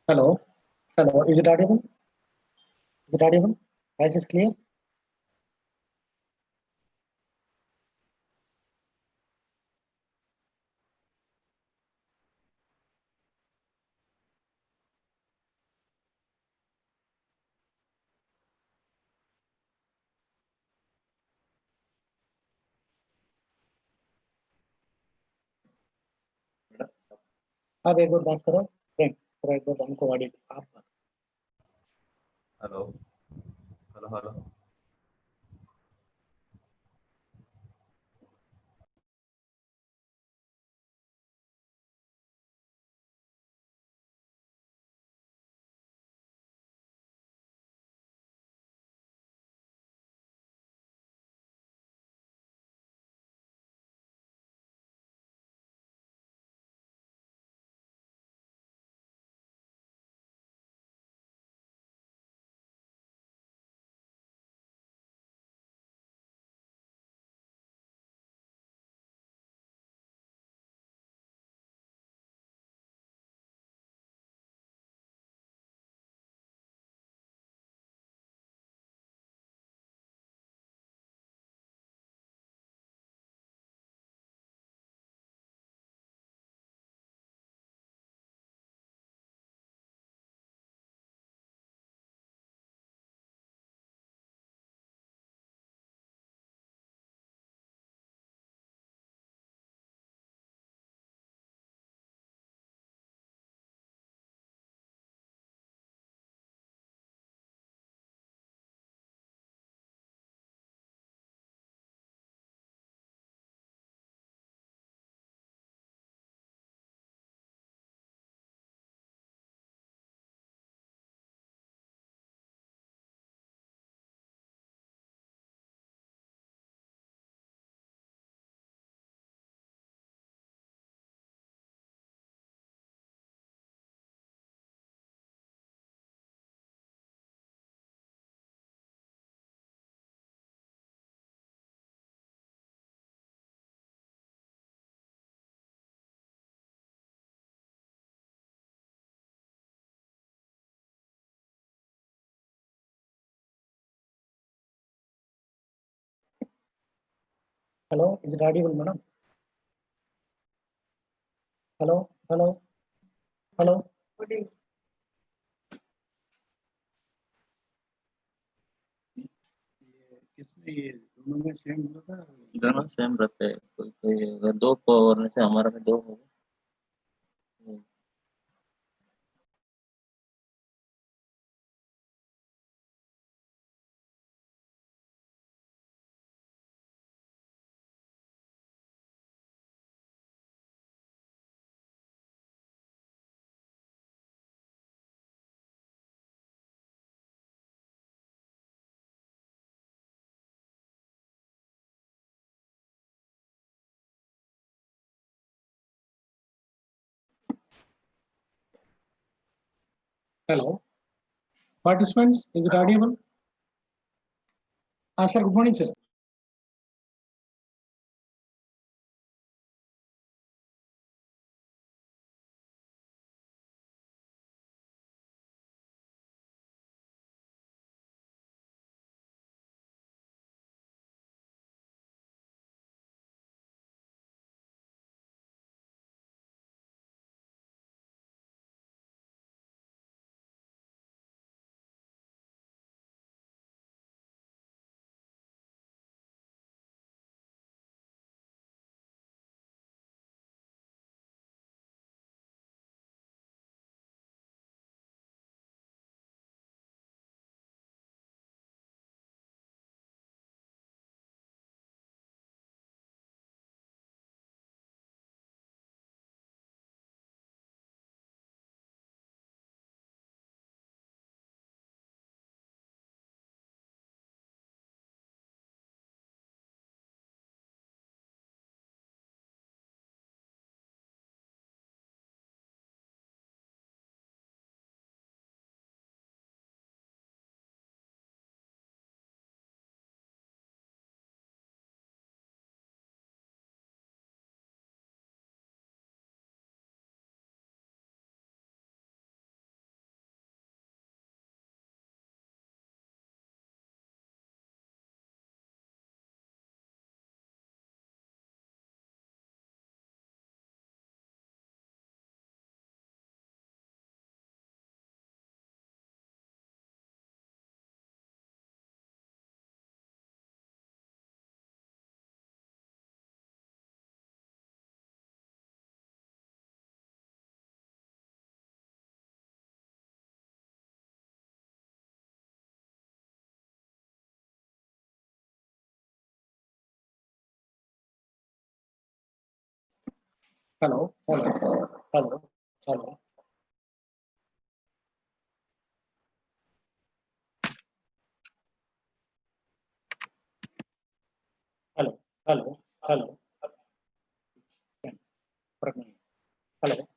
Hello. Hello. Is it audible? Is it audible? Voice is clear? आप एक बार बात करो फ्रेंड, थोड़ा एक बार हमको ऑडियो आप बात। Hello hello hello Hello. Is it audible, madam? Hello. Hello. Hello. इसमें ये दोनों में सेम होगा। दोनों सेम रहते हैं। कोई कोई अगर दो करने से हमारा में दो होगा। Hello. Participants, is it audible? Sir, good morning, sir. Hello, hello, hello, hello. Hello, hello, hello. Hello.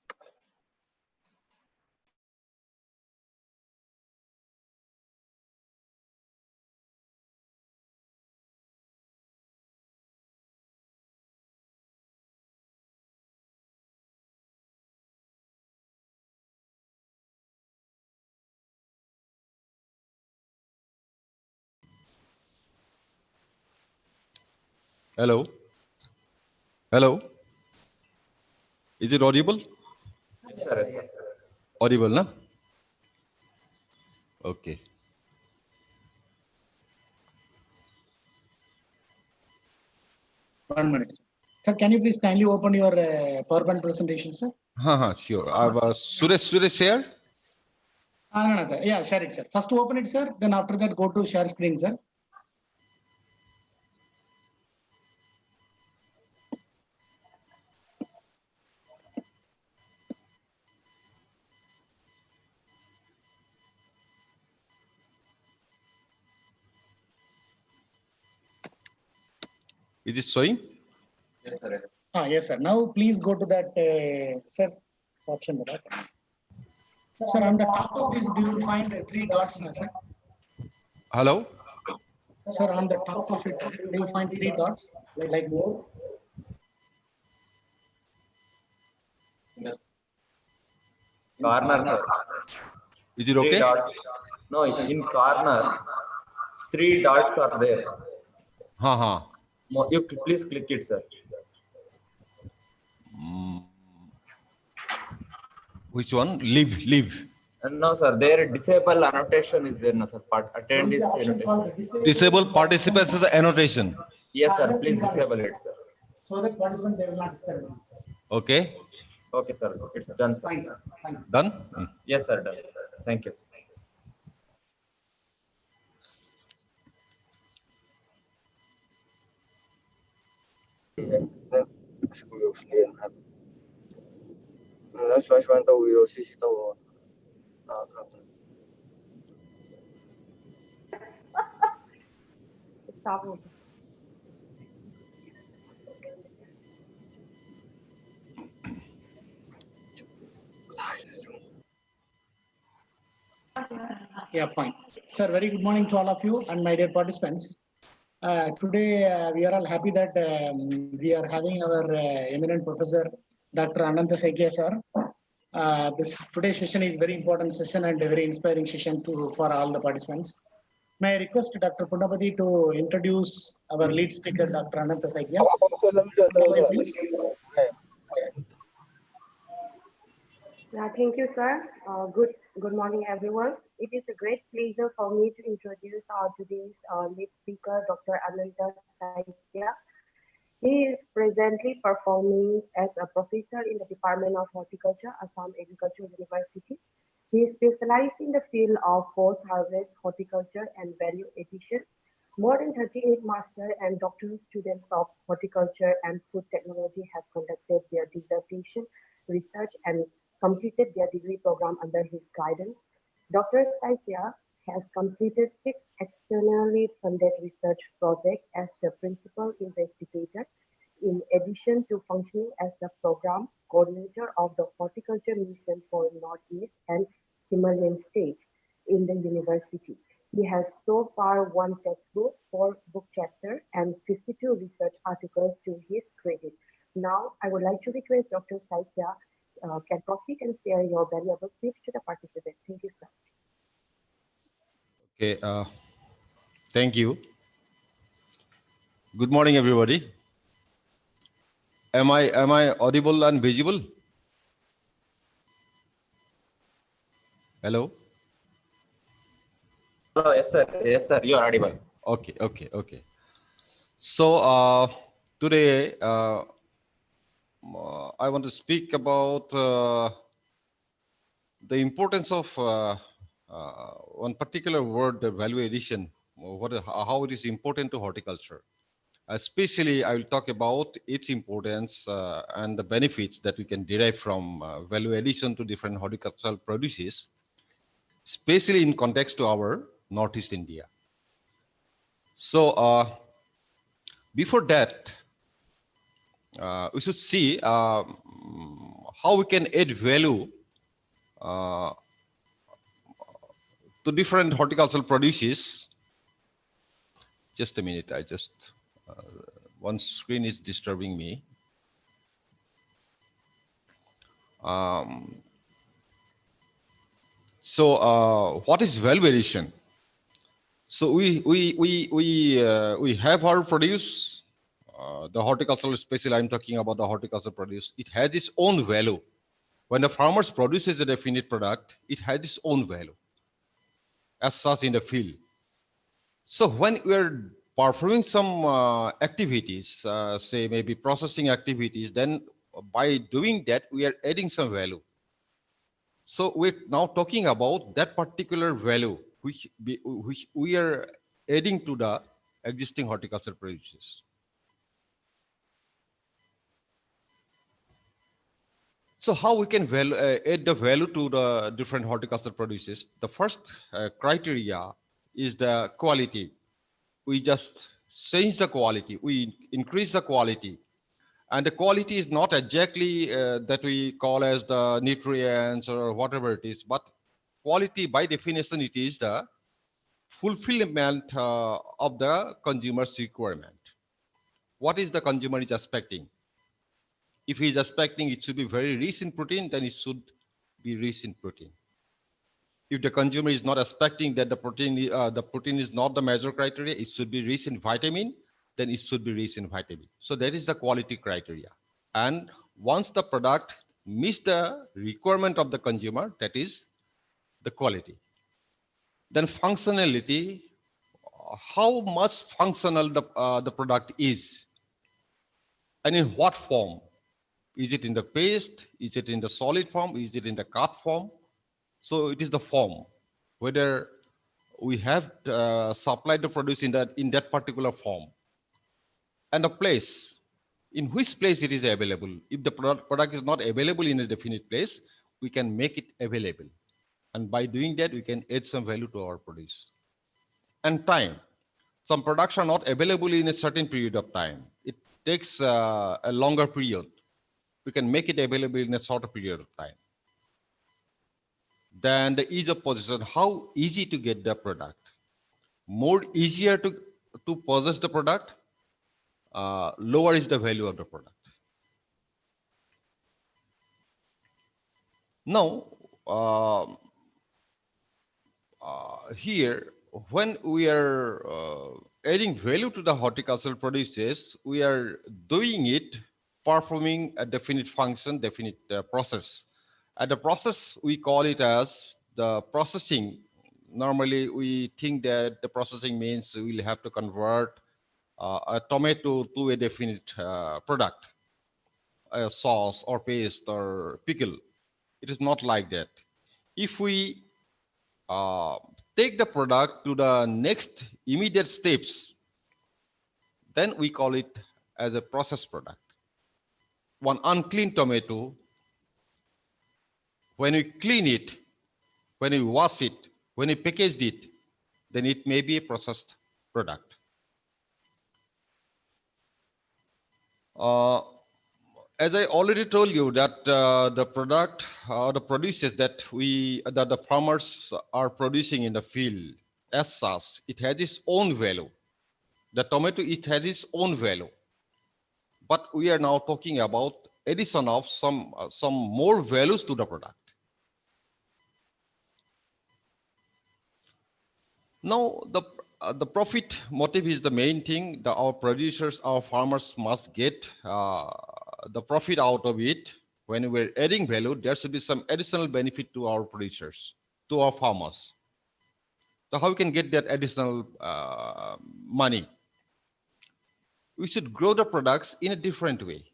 Hello. Hello. Is it audible? Yes, sir. Yes, sir. Audible, na? Okay. One minute. Sir, can you please kindly open your PowerPoint presentation, sir? Sure. I was Suresh here. No, sir. Yeah, share it, sir. First open it, sir. Then after that, go to share screen, sir. Is it showing? Yes, sir. Yes, sir. Now please go to that, sir, option. Sir, on the top of this, do you find three dots, sir? Hello. Sir, on the top of it, do you find three dots like more? Yes. Corner, sir. Is it Three okay? dots. No, in corner, three dots are there. Ha. You please click it, sir. Which one? Leave. No, sir. There disable annotation is there, no, sir. Attendees annotation. Disable participants as annotation. Yes, sir. Please disable it, sir. So that participant they will not disturb you. Okay. Okay, sir. It's done, sir. Fine, sir. Fine. Done? Yes, sir. Done. Thank you, sir. Yeah, fine. Sir, very good morning to all of you and my dear participants. Today, we are all happy that we are having our eminent professor, Dr. Ananta Saikia, sir. This today's session is very important session and a very inspiring session for all the participants. May I request Dr. Punapati to introduce our lead speaker, Dr. Ananta Saikia. Please. Thank you, sir. Good morning, everyone. It is a great pleasure for me to introduce today's lead speaker, Dr. Ananta Saikia. He is presently performing as a professor in the Department of Horticulture, Assam Agricultural University. He specializes in the field of post-harvest horticulture and value addition. More than 38 master and doctoral students of horticulture and food technology have conducted their dissertation, research, and completed their degree program under his guidance. Dr. Saikia has completed 6 externally funded research projects as the principal investigator, in addition to functioning as the program coordinator of the Horticulture Mission for Northeast and Himalayan States in the university. He has so far 1 textbook, 4 book chapters, and 52 research articles to his credit. Now, I would like to request Dr. Saikia can proceed and share your valuable speech to the participants. Thank you, sir. Okay. Thank you. Good morning, everybody. Am I audible and visible? Hello. Oh, yes, sir. Yes, sir. You are audible. Okay. So today I want to speak about the importance of one particular word, the value addition. How it is important to horticulture, Especially, I will talk about its importance and the benefits that we can derive from value addition to different horticultural produces, especially in context to our Northeast India. So before that, we should see how we can add value uh, to different horticultural produces. Just a minute, I just, one screen is disturbing me. So what is value addition? So we have our produce, the horticultural, especially I'm talking about the horticultural produce. It has its own value. When the farmers produces a definite product, it has its own value as such in the field. So when we are performing some activities, say maybe processing activities, then by doing that, we are adding some value. So we're now talking about that particular value, which we are adding to the existing horticultural produces. So how we can add the value to the different horticultural produces? The first criteria is the quality. We just change the quality, we increase the quality. And the quality is not exactly that we call as the nutrients or whatever it is, but quality by definition, it is the fulfillment of the consumer's requirement. What is the consumer is expecting? If he is expecting it should be very rich in protein, then it should be rich in protein. If the consumer is not expecting that the protein is not the major criteria, it should be rich in vitamin, then it should be rich in vitamin. So that is the quality criteria. And once the product meets the requirement of the consumer, that is the quality. Then functionality, how much functional the product is, and in what form. Is it in the paste? Is it in the solid form? Is it in the cut form? So it is the form, whether we have supplied the produce in that particular form, and the place, in which place it is available. If the product is not available in a definite place, we can make it available. And by doing that, we can add some value to our produce. And time. Some products are not available in a certain period of time. It takes a longer period. We can make it available in a shorter period of time. Then the ease of possession, how easy to get the product. More easier to possess the product, lower is the value of the product. Now, here, when we are adding value to the horticultural produces, we are doing it, performing a definite function, definite process. And the process, we call it as the processing. Normally, we think that the processing means we'll have to convert a tomato to a definite product, a sauce or paste or pickle. It is not like that. If we take the product to the next immediate steps, then we call it as a processed product. One unclean tomato, when we clean it, when we wash it, when we package it, then it may be a processed product. As I already told you that the product, the produces that the farmers are producing in the field, as such, it has its own value. The tomato, it has its own value. But we are now talking about addition of some more values to the product. Now, the profit motive is the main thing. Our producers, our farmers must get the profit out of it. When we're adding value, there should be some additional benefit to our producers, to our farmers. So how we can get that additional money? We should grow the products in a different way.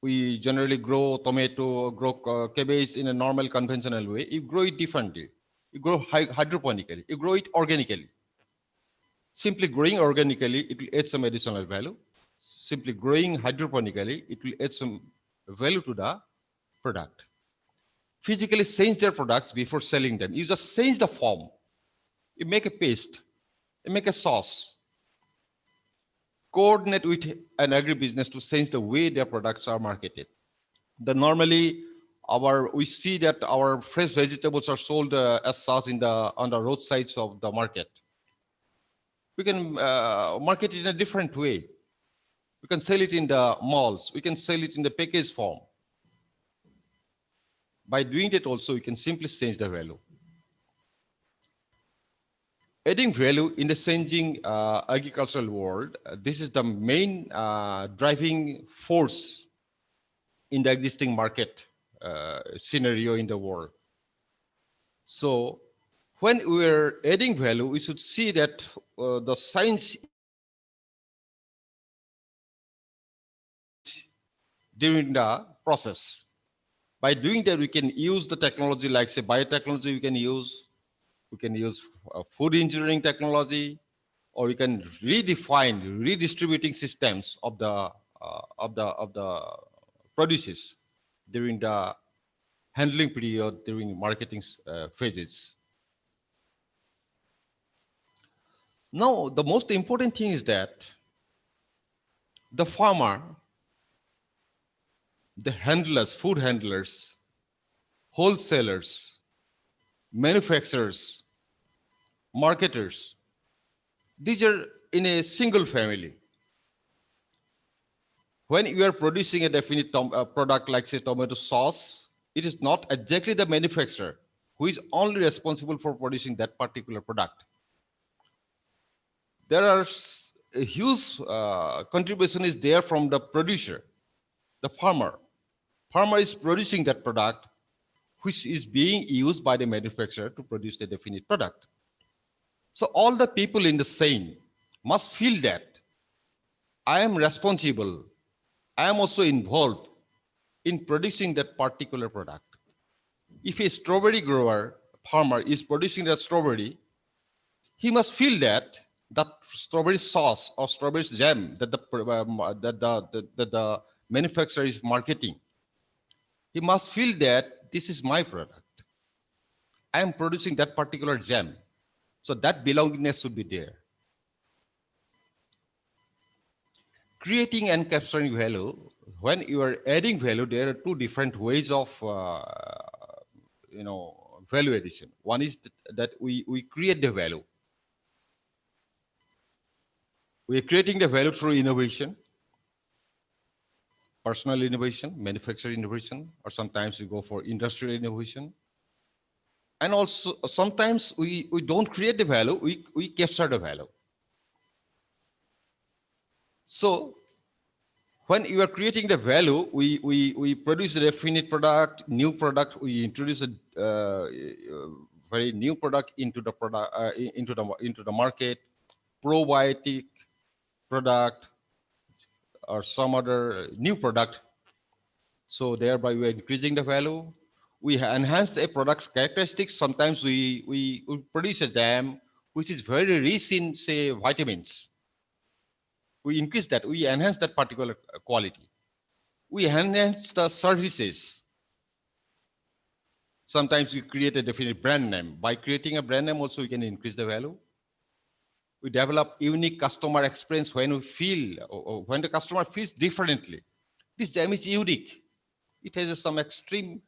We generally grow tomato, grow cabbage in a normal conventional way. You grow it differently. You grow hydroponically. You grow it organically. Simply growing organically, it will add some additional value. Simply growing hydroponically, it will add some value to the product. Physically change their products before selling them. You just change the form. You make a paste, you make a sauce. Coordinate with an agribusiness to change the way their products are marketed. Normally, we see that our fresh vegetables are sold as such on the roadsides of the market. We can market it in a different way. We can sell it in the malls. We can sell it in the package form. By doing that also, we can simply change the value. Adding value in the changing agricultural world, this is the main driving force in the existing market scenario in the world. So when we're adding value, we should see that the science during the process. By doing that, we can use the technology like say biotechnology we can use food engineering technology, or we can redefine redistributing systems of the produces during the handling period, during marketing phases. Now, the most important thing is that the farmer, the handlers, food handlers, wholesalers, manufacturers, marketers, these are in a single family. When you are producing a definite product like say tomato sauce, it is not exactly the manufacturer who is only responsible for producing that particular product. There are a huge contribution is there from the producer, the farmer. Farmer is producing that product which is being used by the manufacturer to produce the definite product. So all the people in the chain must feel that I am responsible, I am also involved in producing that particular product. If a strawberry grower, farmer is producing that strawberry, he must feel that that strawberry sauce or strawberry jam that the manufacturer is marketing, he must feel that this is my product. I am producing that particular jam. So that belongingness should be there. Creating and capturing value, when you are adding value, there are two different ways of value addition. One is that we create the value. We are creating the value through innovation, personal innovation, manufacturing innovation, or sometimes we go for industrial innovation. And also sometimes we don't create the value, we capture the value. So when you are creating the value, we produce a definite product, new product, we introduce a very new product into the product into the market, probiotic product or some other new product. So thereby we are increasing the value. We enhance the product's characteristics. Sometimes we produce a jam which is very rich in say vitamins. We increase that, we enhance that particular quality. We enhance the services. Sometimes we create a definite brand name. By creating a brand name also we can increase the value. We develop unique customer experience when we feel, or when the customer feels differently. This jam is unique. It has some extreme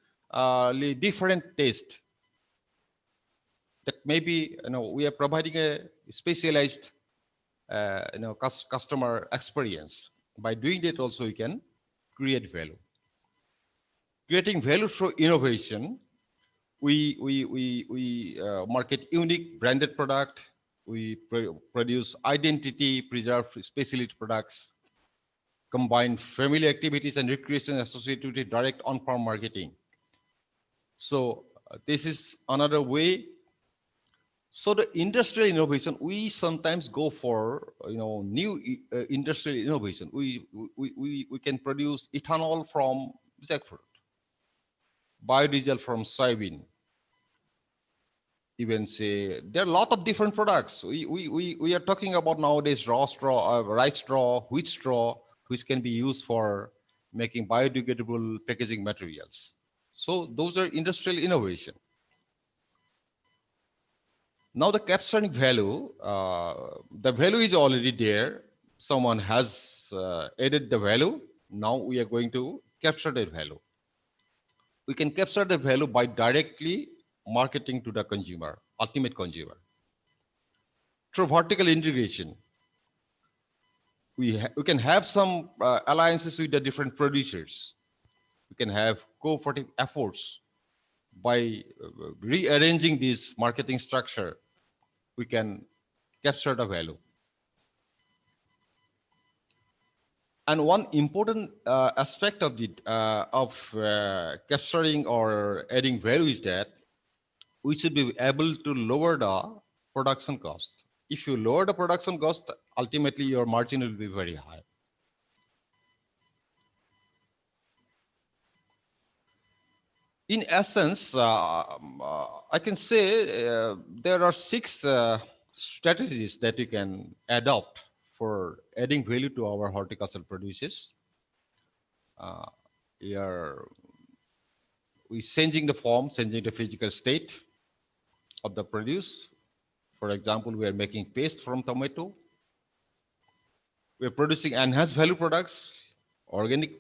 different taste. That maybe we are providing a specialized customer experience. By doing that also we can create value. Creating value through innovation, we market unique branded product. We produce identity preserved specialty products, combine family activities and recreation associated with direct on-farm marketing. So this is another way. So the industrial innovation, we sometimes go for new industrial innovation. We can produce ethanol from jackfruit, biodiesel from soybean, even say there are a lot of different products. We are talking about nowadays raw straw, rice straw, wheat straw, which can be used for making biodegradable packaging materials. So those are industrial innovation. Now the capturing value, the value is already there. Someone has added the value. Now we are going to capture that value. We can capture the value by directly marketing to the consumer, ultimate consumer. Through vertical integration, we can have some alliances with the different producers. We can have cooperative efforts by rearranging this marketing structure. We can capture the value. And one important aspect of capturing or adding value is that we should be able to lower the production cost. If you lower the production cost, ultimately your margin will be very high. In essence, I can say there are 6 strategies that you can adopt for adding value to our horticultural produces. We're changing the form, changing the physical state of the produce. For example, we are making paste from tomato. We're producing enhanced value products, organic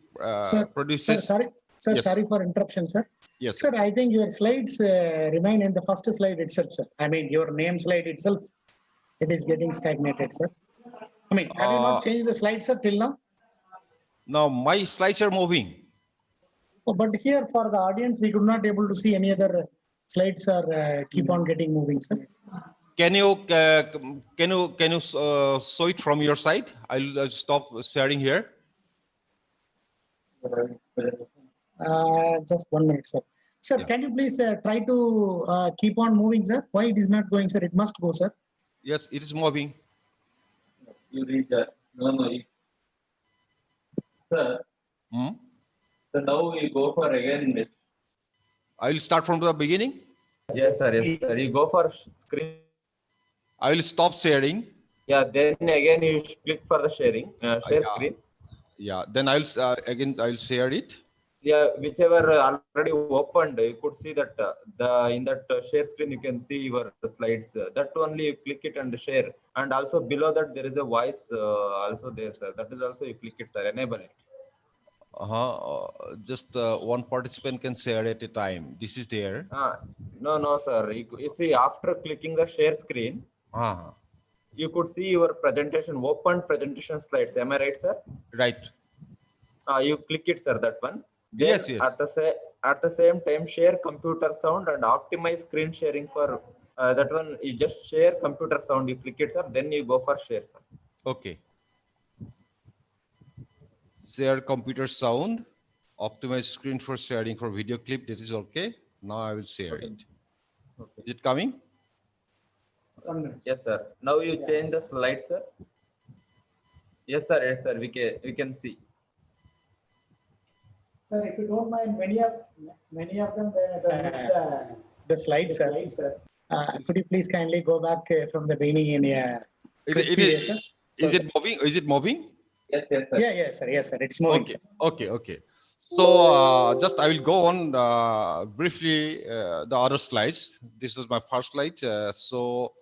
produces. Sir, Yes. sorry for interruption, sir. Yes. Sir, I think your slides remain in the first slide itself, sir. I mean, your name slide itself, it is getting stagnated, sir. I mean, have you not changed the slides, sir, till now? Now my slides are moving. Oh, but here for the audience, we could not able to see any other slides are keep on getting moving, sir. Can you show it from your side? I'll stop sharing here. Just 1 minute, sir. Sir, Yeah. can you please try to keep on moving, sir? Why it is not going, sir? It must go, sir. Yes, it is moving. You read that. No. Sir, Hmm? so now we go for again this. I will start from the beginning. Yes, sir. Yes, sir. You go for screen. I will stop sharing. Yeah, then again you click for the sharing, share Yeah. screen. Yeah, then I'll share it. Yeah, whichever already opened, you could see that in that share screen you can see your slides. That only you click it and share. And also below that there is a voice also there, sir. That is also you click it, sir. Enable it. Just one participant can share at a time. This is there. No, sir. You see, after clicking the share screen, you could see your presentation, open presentation slides. Am I right, sir? Right. You click it, sir, that one. Then Yes. At the same time, share computer sound and optimize screen sharing for that one. You just share computer sound. You click it, sir. Then you go for share, sir. Okay. Share computer sound. Optimize screen for sharing for video clip. That is okay. Now I will share it. Okay. Is it coming? 1 minute. Yes, sir. Now you change the slide, sir. Yes, sir. Yes, sir. We can see. Sir, if you don't mind, many of them the slides, sir. Could you please kindly go back from the beginning in Is it moving? Is it moving? Yes, sir. Yes, sir. It's moving. Okay. Sir. Okay. So just I will go on briefly the other slides. This is my first slide. So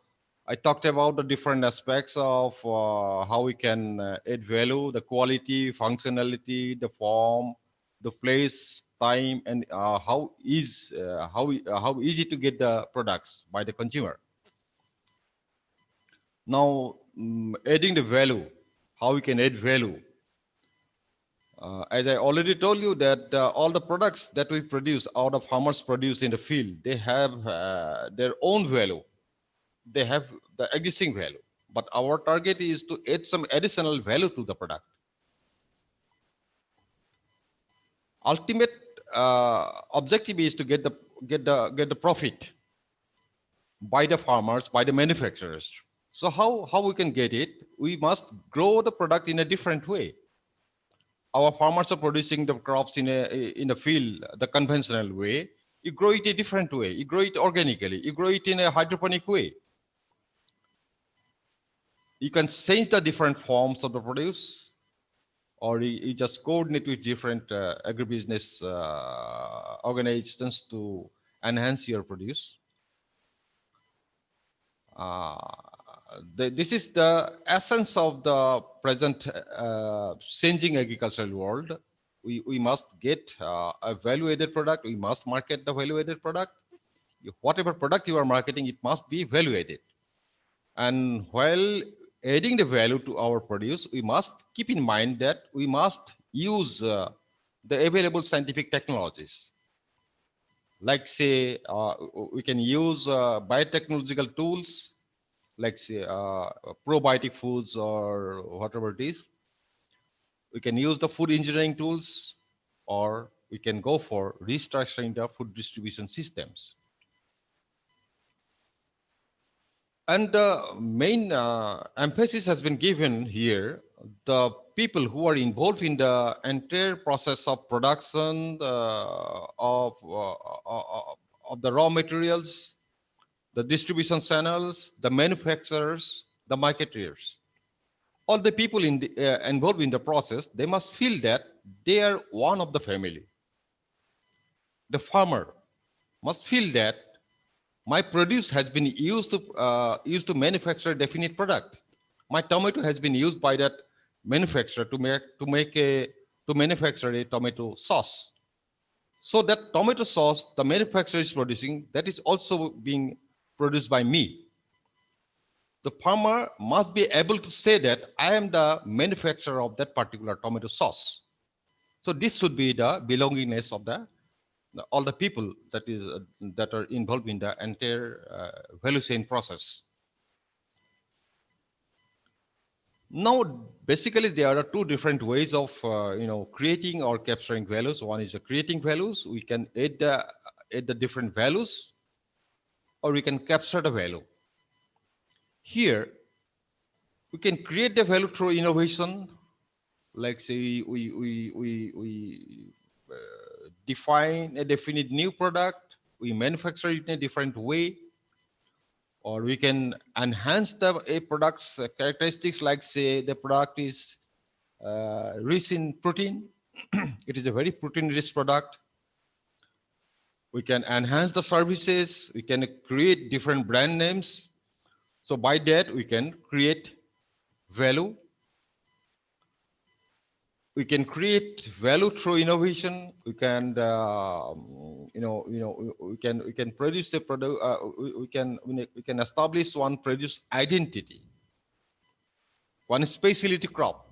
I talked about the different aspects of how we can add value, the quality, functionality, the form, the place, time, and how easy to get the products by the consumer. Now, adding the value, how we can add value. As I already told you that all the products that we produce out of farmers produce in the field, they have their own value. They have the existing value, but our target is to add some additional value to the product. Ultimate objective is to get the profit by the farmers, by the manufacturers. So how we can get it? We must grow the product in a different way. Our farmers are producing the crops in a field the conventional way. You grow it a different way. You grow it organically. You grow it in a hydroponic way. You can change the different forms of the produce, or you just coordinate with different agribusiness organizations to enhance your produce. This is the essence of the present changing agricultural world. We must get a value-added product. We must market the value-added product. Whatever product you are marketing, it must be value-added. And while adding the value to our produce, we must keep in mind that we must use the available scientific technologies. Like say, we can use biotechnological tools, like say probiotic foods or whatever it is. We can use the food engineering tools, or we can go for restructuring the food distribution systems. And the main emphasis has been given here, the people who are involved in the entire process of production of the raw materials, the distribution channels, the manufacturers, the marketeers. All the people involved in the process, they must feel that they are one of the family. The farmer must feel that my produce has been used to manufacture a definite product. My tomato has been used by that manufacturer to manufacture a tomato sauce. So that tomato sauce the manufacturer is producing, that is also being produced by me. The farmer must be able to say that I am the manufacturer of that particular tomato sauce. So this should be the belongingness of all the people that are involved in the entire value chain process. Now, basically, there are two different ways of creating or capturing values. One is the creating values. We can add the different values, or we can capture the value. Here, we can create the value through innovation. Like say, we define a definite new product, we manufacture it in a different way, or we can enhance a product's characteristics, like say the product is rich in protein. It is a very protein-rich product. We can enhance the services. We can create different brand names. So by that, we can create value. We can create value through innovation. We can, we can produce a product. We can establish one produce identity, one specialty crop.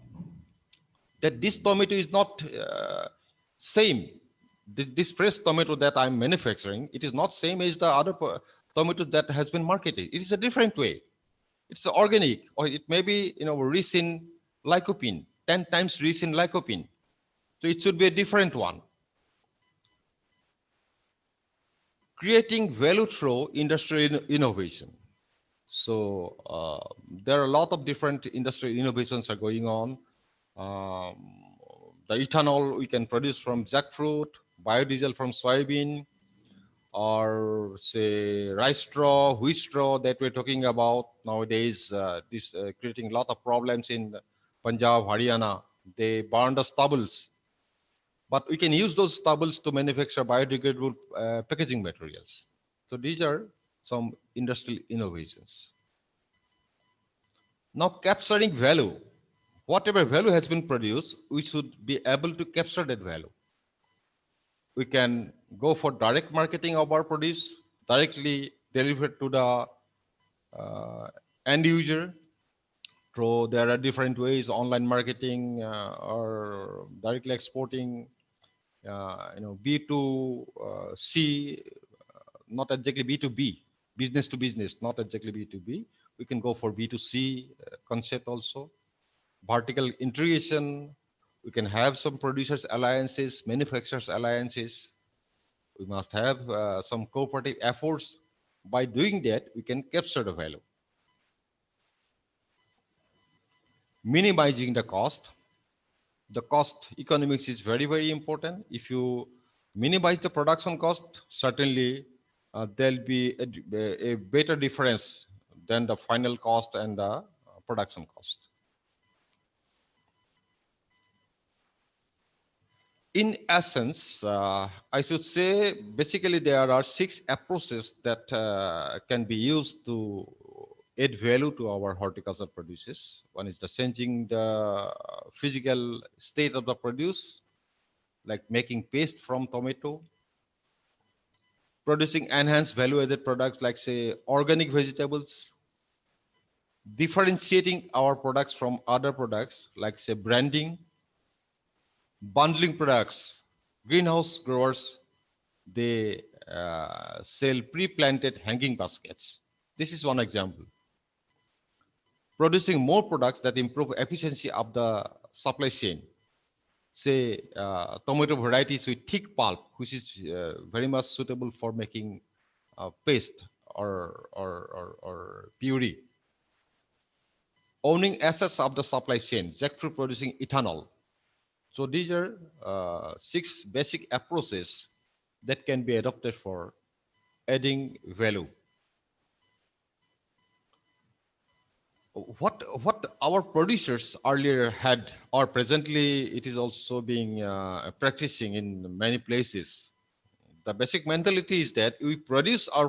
That this tomato is not same. This fresh tomato that I'm manufacturing, it is not same as the other tomatoes that has been marketed. It is a different way. It's organic, or it may be rich in lycopene. 10 times rich in lycopene. So it should be a different one. Creating value through industrial innovation. So there are a lot of different industrial innovations are going on. The ethanol we can produce from jackfruit, biodiesel from soybean, or say rice straw, wheat straw that we're talking about nowadays. This creating a lot of problems in Punjab, Haryana. They burn the stubbles, but we can use those stubbles to manufacture biodegradable packaging materials. So these are some industrial innovations. Now capturing value, whatever value has been produced, we should be able to capture that value. We can go for direct marketing of our produce, directly deliver to the end user. So there are different ways: online marketing or directly exporting. B2C, not exactly B2B, business to business, not exactly B2B. We can go for B2C concept also. Vertical integration. We can have some producers alliances, manufacturers alliances. We must have some cooperative efforts. By doing that, we can capture the value. Minimizing the cost. The cost economics is very, very important. If you minimize the production cost, certainly there'll be a better difference than the final cost and the production cost. In essence, I should say, basically there are 6 approaches that can be used to add value to our horticultural produces. One is the changing the physical state of the produce, like making paste from tomato, producing enhanced value-added products like, say, organic vegetables, differentiating our products from other products like, say, branding, bundling products. Greenhouse growers, they sell pre-planted hanging baskets. This is one example. Producing more products that improve efficiency of the supply chain. Say tomato varieties with thick pulp, which is very much suitable for making paste or puree. Owning assets of the supply chain, jackfruit producing ethanol. So these are 6 basic approaches that can be adopted for adding value. What our producers earlier had, or presently it is also being practicing in many places. The basic mentality is that we produce our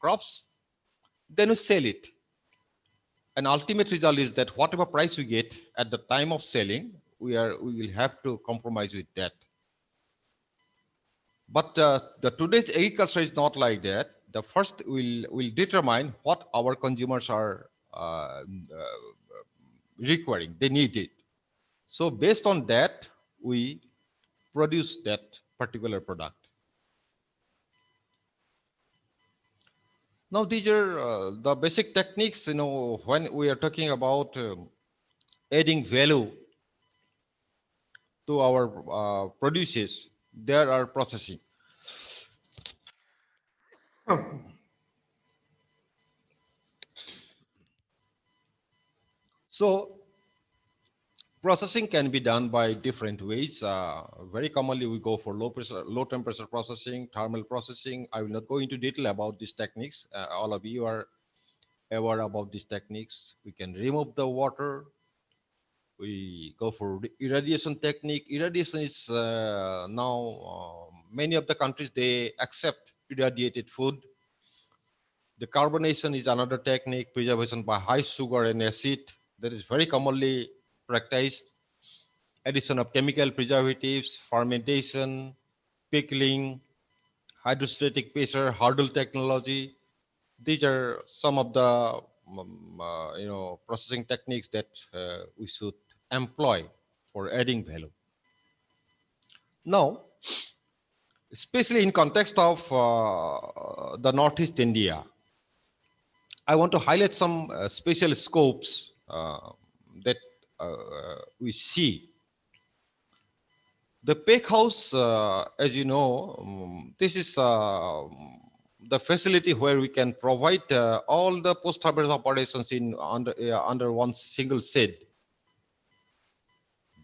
crops, then we sell it. An ultimate result is that whatever price we get at the time of selling, we will have to compromise with that. But the today's agriculture is not like that. The first will determine what our consumers are requiring. They need it. So based on that, we produce that particular product. Now these are the basic techniques. When we are talking about adding value to our produces, there are processing. So processing can be done by different ways. Very commonly, we go for low temperature processing, thermal processing. I will not go into detail about these techniques. All of you are aware about these techniques. We can remove the water. We go for irradiation technique. Irradiation is now many of the countries, they accept irradiated food. The carbonation is another technique, preservation by high sugar and acid, that is very commonly practiced. Addition of chemical preservatives, fermentation, pickling, hydrostatic pressure, hurdle technology. These are some of the processing techniques that we should employ for adding value. Now, especially in context of the Northeast India, I want to highlight some special scopes that we see. The pack house, as you know, this is the facility where we can provide all the post-harvest operations under one single shed.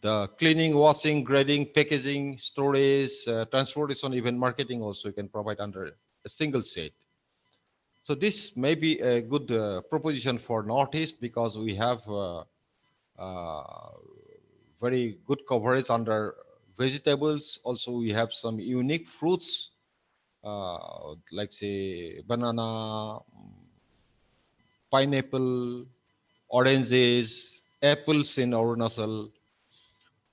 The cleaning, washing, grading, packaging, storage, transportation, even marketing also you can provide under a single shed. So this may be a good proposition for Northeast because we have very good coverage under vegetables. Also, we have some unique fruits like say banana, pineapple, oranges, apples in Arunachal,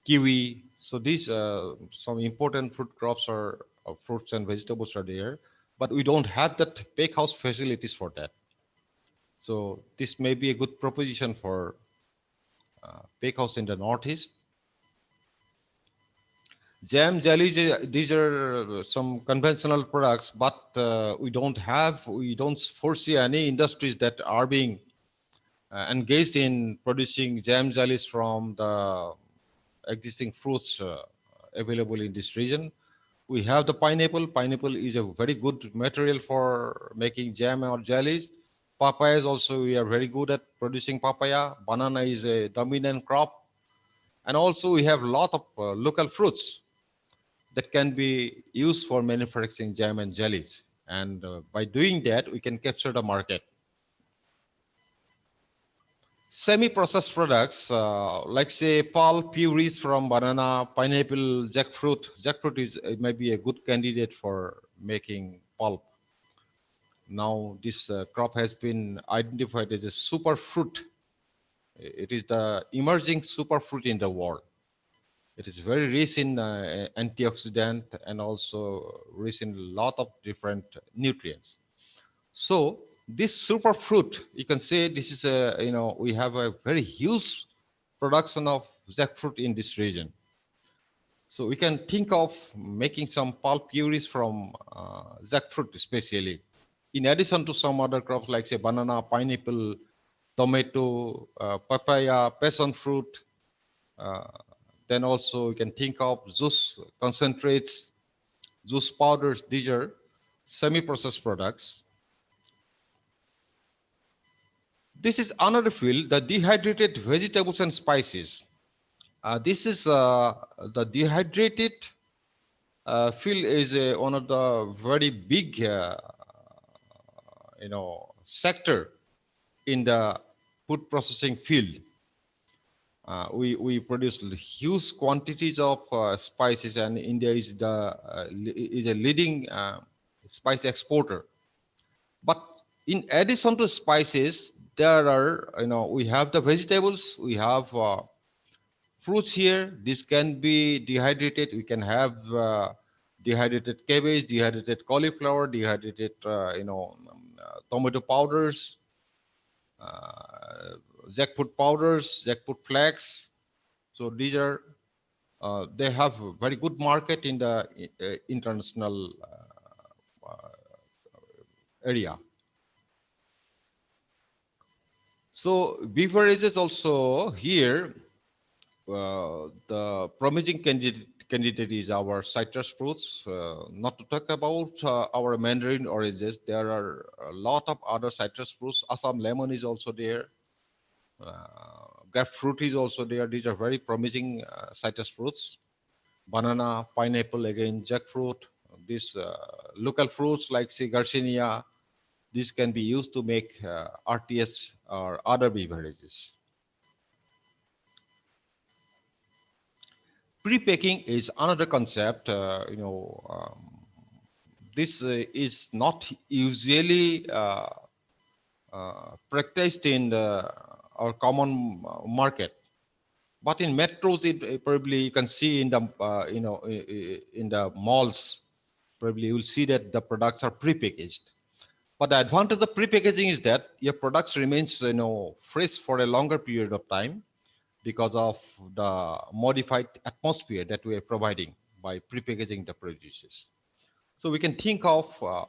kiwi. So these some important fruit crops or fruits and vegetables are there, but we don't have that pack house facilities for that. So this may be a good proposition for pack house in the Northeast. Jam, jellies, these are some conventional products, but we don't foresee any industries that are being engaged in producing jam, jellies from the existing fruits available in this region. We have the pineapple. Pineapple is a very good material for making jam or jellies. Papayas also, we are very good at producing papaya. Banana is a dominant crop. And also we have a lot of local fruits. that can be used for manufacturing jam and jellies. And by doing that, we can capture the market. Semi-processed products, like say pulp purees from banana, pineapple, jackfruit. Jackfruit is it may be a good candidate for making pulp. Now this crop has been identified as a superfruit. It is the emerging superfruit in the world. It is very rich in antioxidant and also rich in a lot of different nutrients. So this superfruit, you can say this is a, we have a very huge production of jackfruit in this region. So we can think of making some pulp purees from jackfruit especially, in addition to some other crops like say banana, pineapple, tomato, papaya, passion fruit. Then also you can think of juice concentrates, juice powders. These are semi-processed products. This is another field, the dehydrated vegetables and spices. This is the dehydrated field is one of the very big, sector in the food processing field. We produce huge quantities of spices, and India is a leading spice exporter. But in addition to spices, there are, we have the vegetables, we have fruits here. This can be dehydrated. We can have dehydrated cabbage, dehydrated cauliflower, dehydrated, tomato powders, jackfruit powders, jackfruit flakes. So these are, they have a very good market in the international area. So beverages also here, the promising candidate is our citrus fruits. Not to talk about our mandarin oranges, there are a lot of other citrus fruits. Assam lemon is also there. Grapefruit is also there. These are very promising citrus fruits. Banana, pineapple, again, jackfruit. These local fruits like say Garcinia, this can be used to make RTS or other beverages. Pre-packing is another concept. This is not usually practiced in our common market, but in metros, it probably you can see in the in the malls. Probably you will see that the products are pre-packaged. But the advantage of pre-packaging is that your products remains fresh for a longer period of time because of the modified atmosphere that we are providing by pre-packaging the produces. So we can think of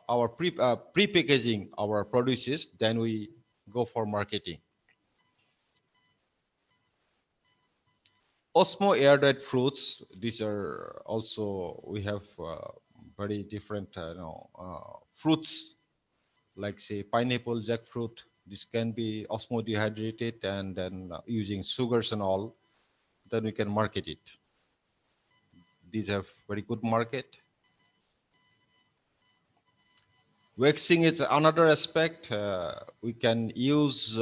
our pre-packaging our produces, then we go for marketing. Osmo air-dried fruits, these are also, we have very different fruits like say pineapple, jackfruit. This can be osmo dehydrated and then using sugars and all, then we can market it. These have very good market. Waxing is another aspect. We can use,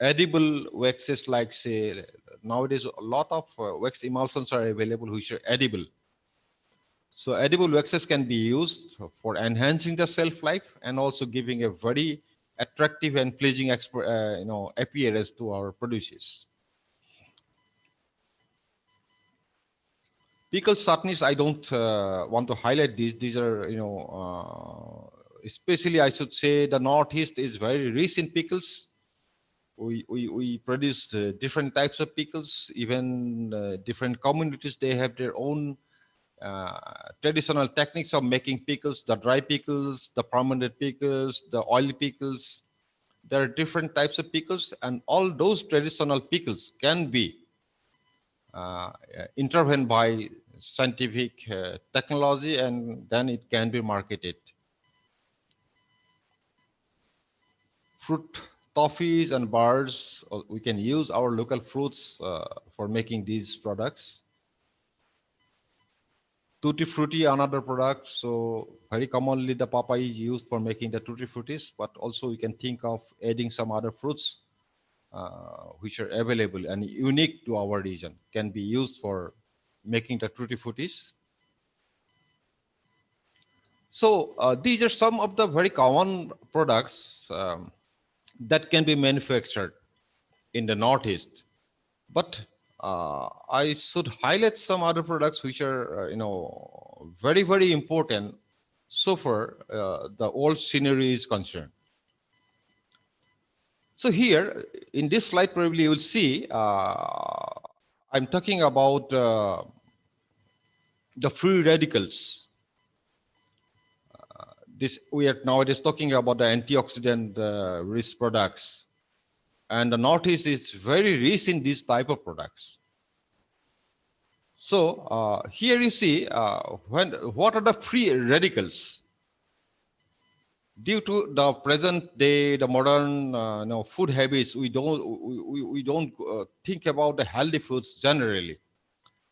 edible waxes like say, nowadays a lot of wax emulsions are available which are edible. So edible waxes can be used for enhancing the shelf life and also giving a very attractive and pleasing appearance to our produces. Pickled chutneys, I don't want to highlight these. These are, especially I should say the Northeast is very rich in pickles. We produce different types of pickles. Even different communities, they have their own traditional techniques of making pickles, the dry pickles, the fermented pickles, the oily pickles. There are different types of pickles, and all those traditional pickles can be intervened by scientific technology, and then it can be marketed. Fruit toffees and bars, we can use our local fruits for making these products. Tutti frutti, another product. So very commonly the papaya is used for making the tutti fruttis, but also we can think of adding some other fruits which are available and unique to our region, can be used for making the tutti fruttis. So these are some of the very common products that can be manufactured in the Northeast. But I should highlight some other products which are, very, very important so far the old scenery is concerned. So here in this slide, probably you will see I'm talking about the free radicals. This we are nowadays talking about the antioxidant rich products, and the Northeast is very rich in these type of products. So here you see what are the free radicals. Due to the present day, the modern food habits, we don't think about the healthy foods generally.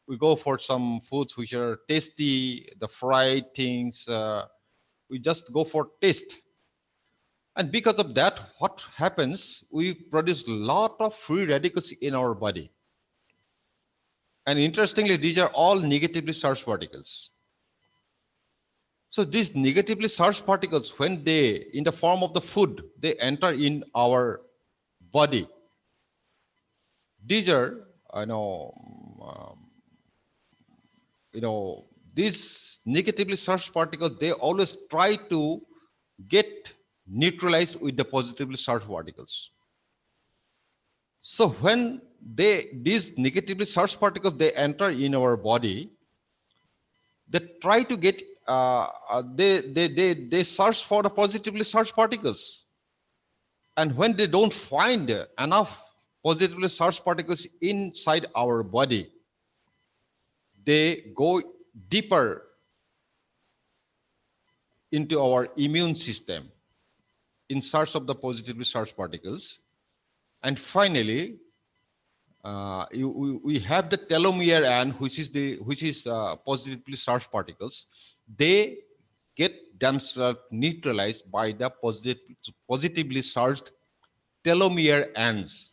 We go for some foods which are tasty, the fried things. We just go for taste. And because of that, what happens? We produce a lot of free radicals in our body. And interestingly, these are all negatively charged particles. So these negatively charged particles, when they, in the form of the food, they enter in our body. These are, these negatively charged particles, they always try to get neutralized with the positively charged particles. So when these negatively charged particles, they enter in our body, they try to get, they search for the positively charged particles. And when they don't find enough positively charged particles inside our body, they go deeper into our immune system in search of the positively charged particles. And finally, we have the telomere end, which is positively charged particles. They get themselves neutralized by the positively charged telomere ends.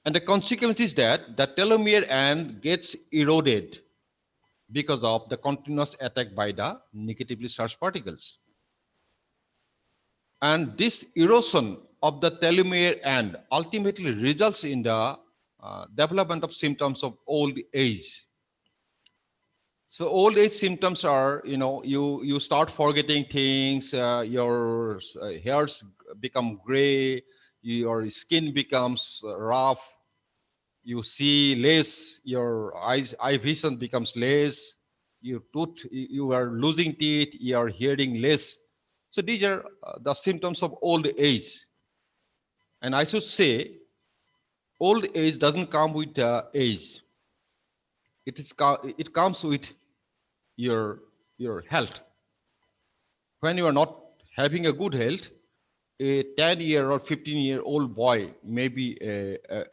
And the consequence is that the telomere end gets eroded because of the continuous attack by the negatively charged particles. And this erosion of the telomere end ultimately results in the development of symptoms of old age. So old age symptoms are, you start forgetting things, your hairs become gray, your skin becomes rough, you see less, your eye vision becomes less, you are losing teeth, you are hearing less. So these are the symptoms of old age. And I should say, old age doesn't come with age. It comes with your health. When you are not having a good health, a 10-year or 15-year-old boy may be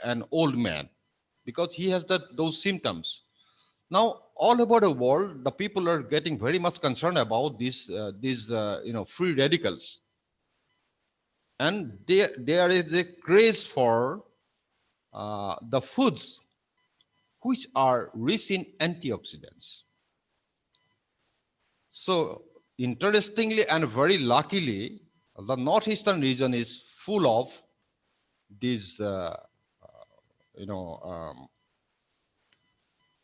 an old man because he has those symptoms. Now, all over the world, the people are getting very much concerned about these free radicals. And there is a craze for the foods which are rich in antioxidants. So interestingly and very luckily, the northeastern region is full of these,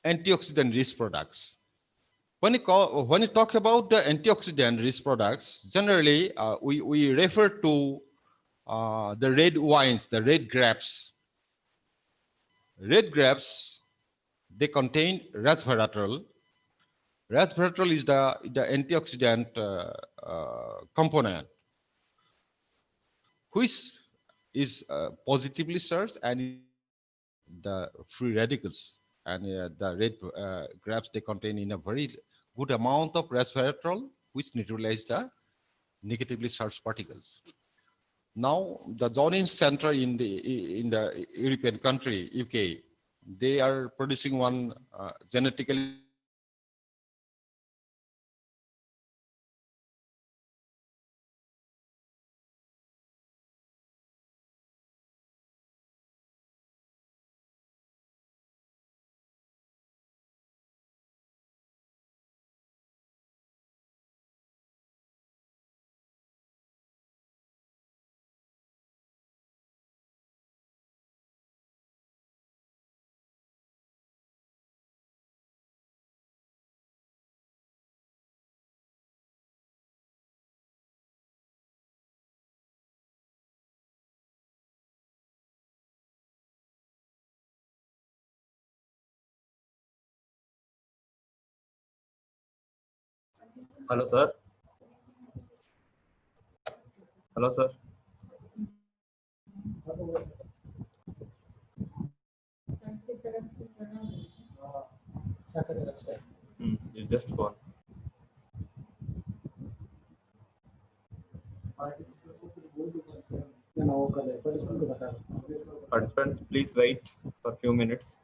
antioxidant-rich products. When you talk about the antioxidant-rich products, generally we refer to the red wines, the red grapes. Red grapes, they contain resveratrol. Resveratrol is the antioxidant component, which is positively charged and the free radicals. And the red grapes, they contain in a very good amount of resveratrol, which neutralize the negatively charged particles. Now, the zoning center in the European country, UK, they are producing one genetically Hello, sir. Hello, sir. You just phone. Participants, please wait for a few minutes.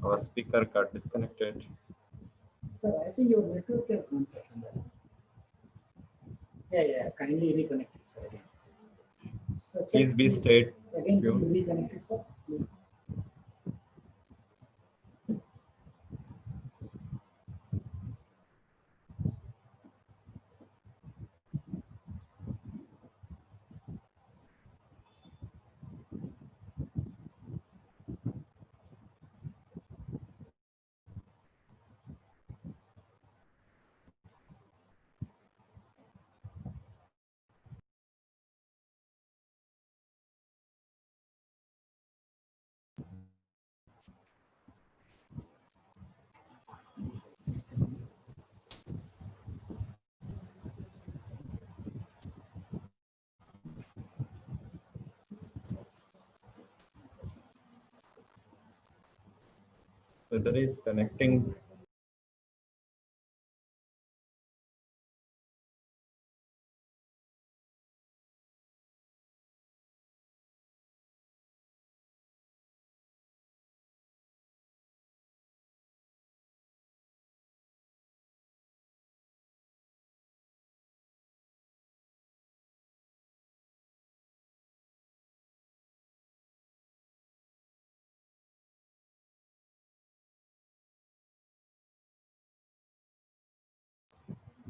Our speaker got disconnected. Sir, I think your network has gone, sir, somewhere. Yeah, kindly reconnect it, sir, again. Sir, check, Please be straight. Again, please reconnect it, sir, please. Whether is connecting.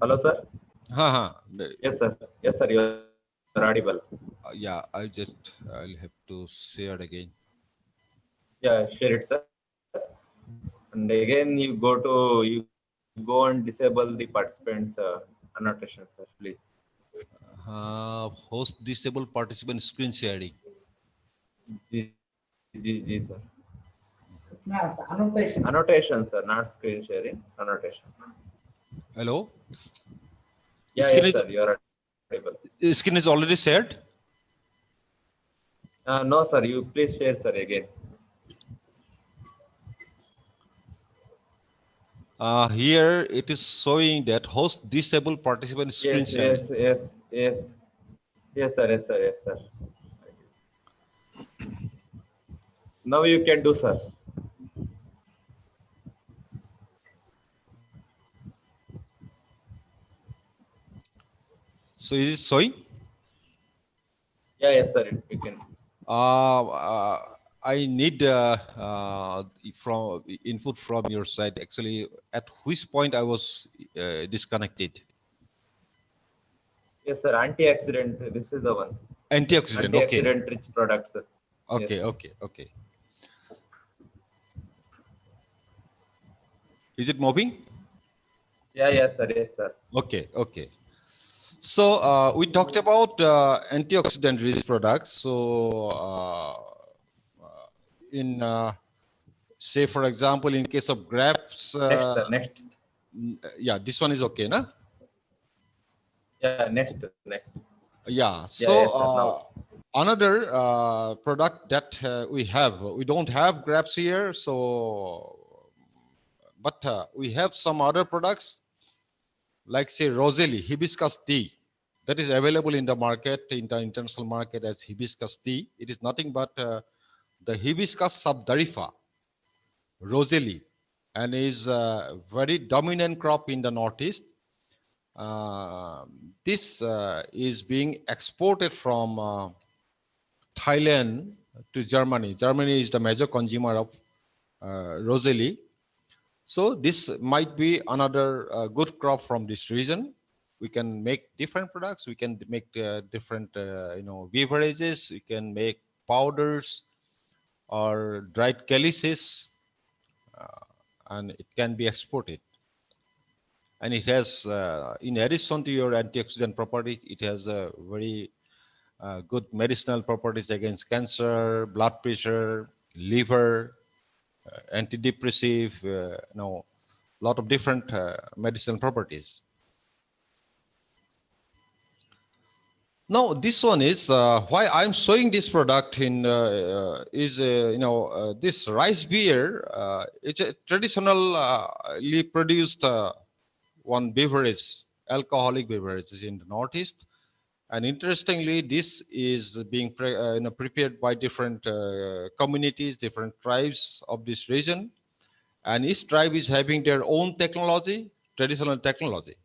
Hello, sir. Yes, sir. Yes, sir. You're audible. Yeah, I'll have to share it again. Yeah, share it, sir. And again, you go and disable the participants' annotation, sir, please. Host disable participant screen sharing. G, sir. No, it's annotation. Annotation, sir, not screen sharing. Annotation. Hello? Yeah, yes, sir. You are audible. Screen is already shared? No, sir. You please share, sir, again. Here it is showing that host disable participant screen sharing. Yes, sir. Yes, sir. Now you can do, sir. So is it showing? Yeah, yes, sir. You can. I need from input from your side. Actually, at which point I was disconnected? Yes, sir. Antioxidant. This is the one. Antioxidant. Okay. Antioxidant rich products. Sir. Okay. Yes. Okay. Is it moving? Yeah, yes, sir. Okay. So we talked about antioxidant rich products. So in say, for example, in case of grapes. Next, sir. Next. Yeah, this one is okay, na? Yeah, next. Yeah. So Yeah, yes, sir, now. another product that we don't have grapes here. So, but we have some other products like say Roseli hibiscus tea that is available in the market, in the international market as hibiscus tea. It is nothing but the hibiscus subdarifa, Roseli, and is a very dominant crop in the Northeast. This is being exported from Thailand to Germany. Germany is the major consumer of Roseli. So this might be another good crop from this region. We can make different products. We can make different, beverages. We can make powders or dried calyces, and it can be exported. And it has, in addition to your antioxidant properties, it has a very good medicinal properties against cancer, blood pressure, liver, antidepressive, lot of different medicinal properties. Now, this one is why I'm showing this product in this rice beer. It's a traditionally produced one beverage, alcoholic beverages in the Northeast. And interestingly, this is being prepared by different communities, different tribes of this region. And each tribe is having their own technology, traditional technology.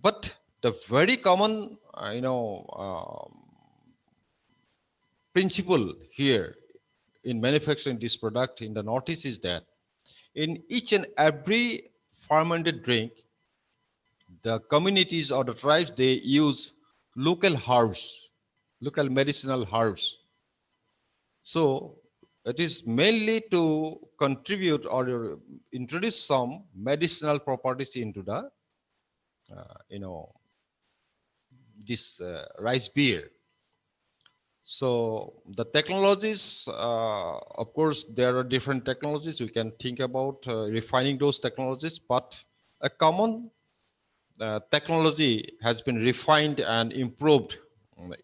But the very common, principle here in manufacturing this product in the Northeast is that in each and every fermented drink, the communities or the tribes, they use local herbs, local medicinal herbs. So it is mainly to contribute or introduce some medicinal properties into the, this rice beer. So the technologies, of course, there are different technologies. We can think about refining those technologies, but a common technology has been refined and improved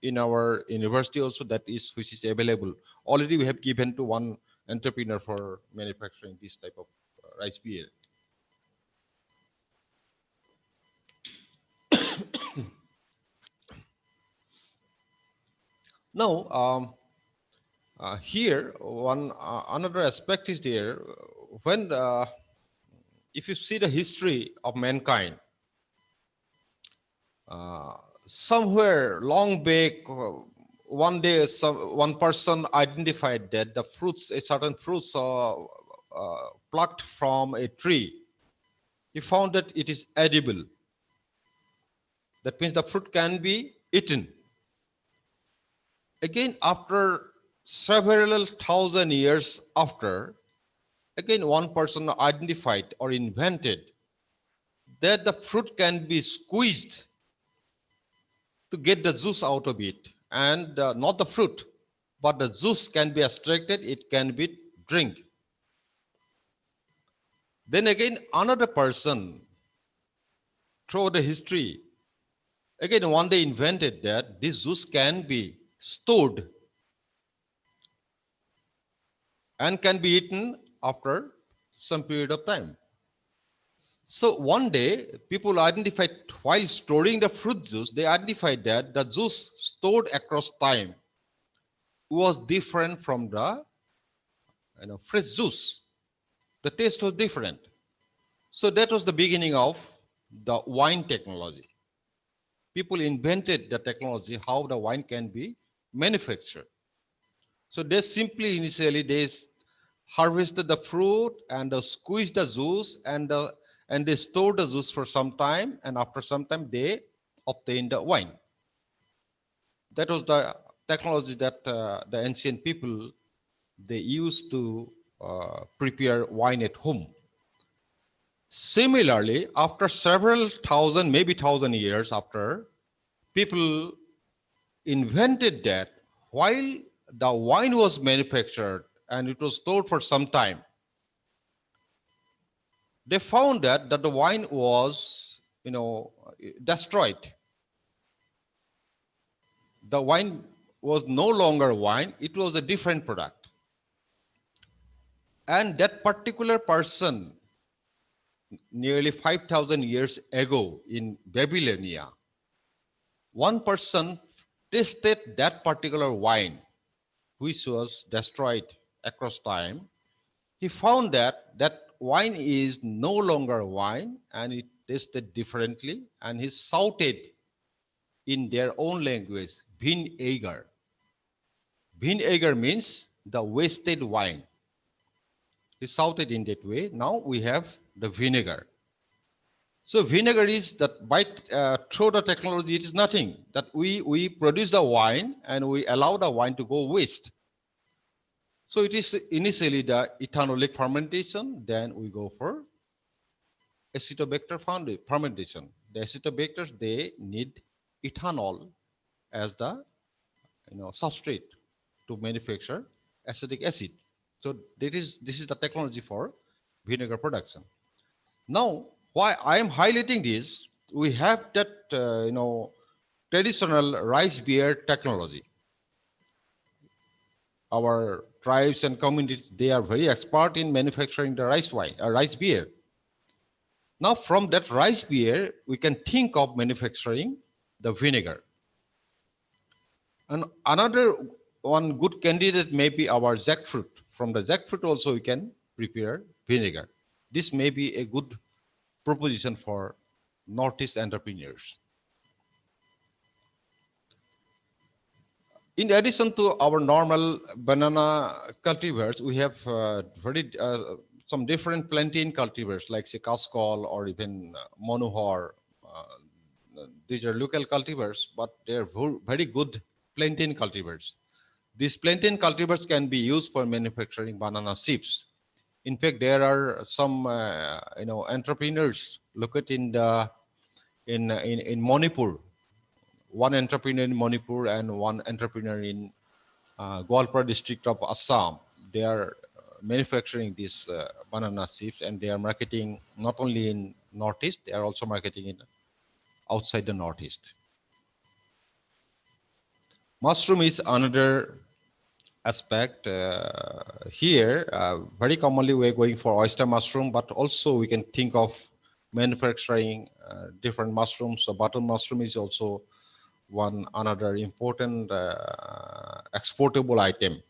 in our university also, which is available. Already we have given to one entrepreneur for manufacturing this type of rice beer. Now, here one another aspect is there. When if you see the history of mankind, somewhere long back, one day one person identified that the fruits, a certain fruits plucked from a tree, he found that it is edible. That means the fruit can be eaten. Again, after several thousand years after, again one person identified or invented that the fruit can be squeezed to get the juice out of it, and not the fruit, but the juice can be extracted, it can be drink. Then again, another person through the history, again one day invented that this juice can be stored and can be eaten after some period of time. So one day, people identified while storing the fruit juice, they identified that the juice stored across time was different from the fresh juice. The taste was different. So that was the beginning of the wine technology. People invented the technology how the wine can be manufactured. So they simply initially they harvested the fruit and squeezed the juice and they stored the juice for some time, and after some time they obtained the wine. That was the technology that the ancient people they used to prepare wine at home. Similarly, after several thousand, maybe 1,000 years after, people invented that while the wine was manufactured and it was stored for some time, they found that the wine was, destroyed. The wine was no longer wine, it was a different product. And that particular person, nearly 5,000 years ago in Babylonia, one person tasted that particular wine, which was destroyed across time. He found that that wine is no longer wine and it tasted differently, and he shouted in their own language, vinegar. Vinegar means the wasted wine. He shouted in that way. Now we have the vinegar. So vinegar is that by through the technology, it is nothing that we produce the wine and we allow the wine to go waste. So it is initially the ethanolic fermentation, then we go for acetobacter fermentation. The acetobacters, they need ethanol as the substrate to manufacture acetic acid. So this is the technology for vinegar production. Now, why I am highlighting this, we have that, traditional rice beer technology. Our tribes and communities, they are very expert in manufacturing the rice wine, rice beer. Now, from that rice beer, we can think of manufacturing the vinegar. And another one good candidate may be our jackfruit. From the jackfruit also we can prepare vinegar. This may be a good proposition for Northeast entrepreneurs. In addition to our normal banana cultivars, we have some different plantain cultivars like say Kaskol or even Monohor. These are local cultivars, but they're very good plantain cultivars. These plantain cultivars can be used for manufacturing banana chips. In fact, there are some entrepreneurs located in Manipur. One entrepreneur in Manipur and one entrepreneur in Gwalpur district of Assam. They are manufacturing these banana chips, and they are marketing not only in Northeast, they are also marketing in outside the Northeast. Mushroom is another aspect here. Very commonly we're going for oyster mushroom, but also we can think of manufacturing different mushrooms. So button mushroom is also another important exportable item.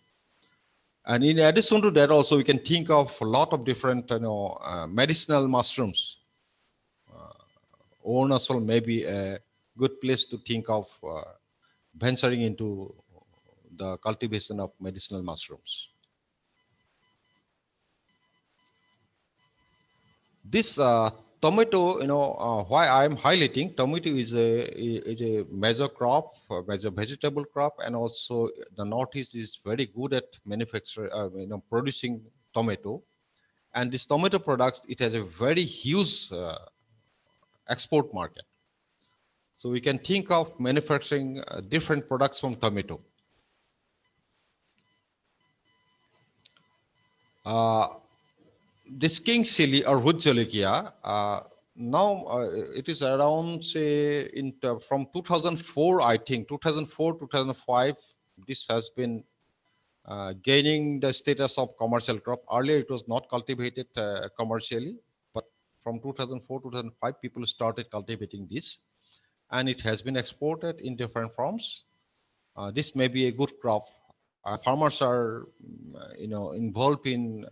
And in addition to that, also we can think of a lot of different medicinal mushrooms. Arunachal may be a good place to think of venturing into the cultivation of medicinal mushrooms. This tomato, why I am highlighting, tomato is a major crop, major vegetable crop, and also the Northeast is very good at manufacturing, producing tomato. And this tomato products, it has a very huge export market. So we can think of manufacturing different products from tomato. This king chili or wood Saikia, now it is around say from 2004, I think 2004 2005. This has been gaining the status of commercial crop. Earlier it was not cultivated commercially, but from 2004 2005 people started cultivating this, and it has been exported in different forms. This may be a good crop. Farmers are involved in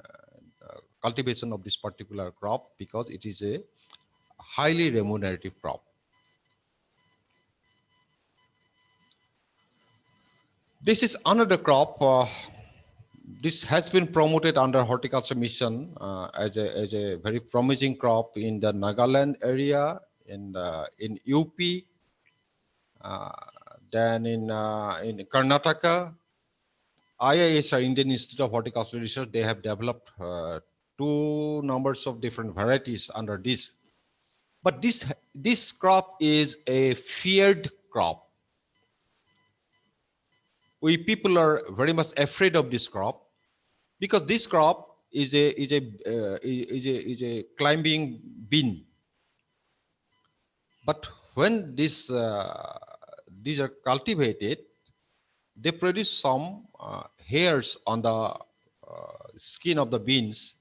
cultivation of this particular crop because it is a highly remunerative crop. This is another crop. This has been promoted under Horticulture Mission as a very promising crop in the Nagaland area, in UP, then in Karnataka. IISR, Indian Institute of Horticultural Research, they have developed two numbers of different varieties under this. But this crop is a feared crop. We people are very much afraid of this crop because this crop is a climbing bean. But when these are cultivated, they produce some hairs on the skin of the beans,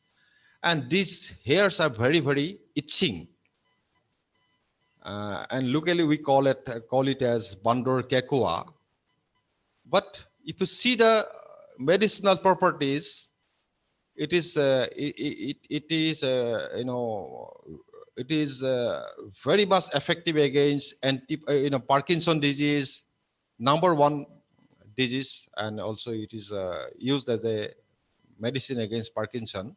and these hairs are very, very itching. And locally we call it as bandor kekua. But if you see the medicinal properties, it is very much effective against Parkinson disease, #1 disease, and also it is used as a medicine against Parkinson.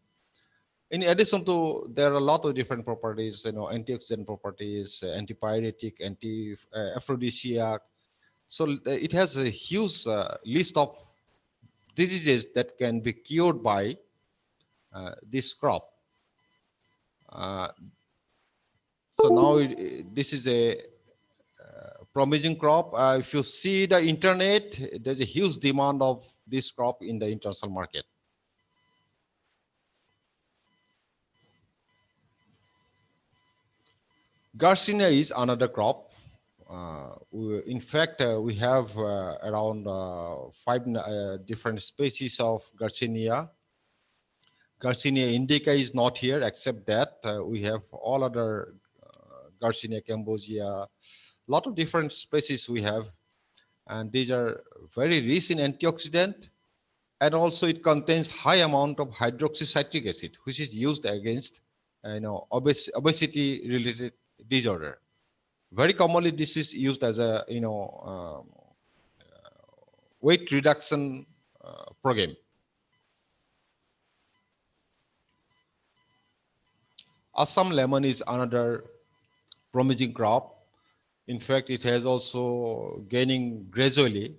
In addition to, there are a lot of different properties, antioxidant properties, antipyretic, aphrodisiac. So it has a huge list of diseases that can be cured by this crop. So now this is a promising crop. If you see the internet, there's a huge demand of this crop in the international market. Garcinia is another crop. In fact, we have around 5 different species of Garcinia. Garcinia indica is not here, except that we have all other Garcinia cambogia, lot of different species we have, and these are very rich in antioxidant, and also it contains high amount of hydroxycitric acid, which is used against obesity related disorder. Very commonly this is used as a weight reduction program. Assam lemon is another promising crop. In fact, it has also gaining gradually.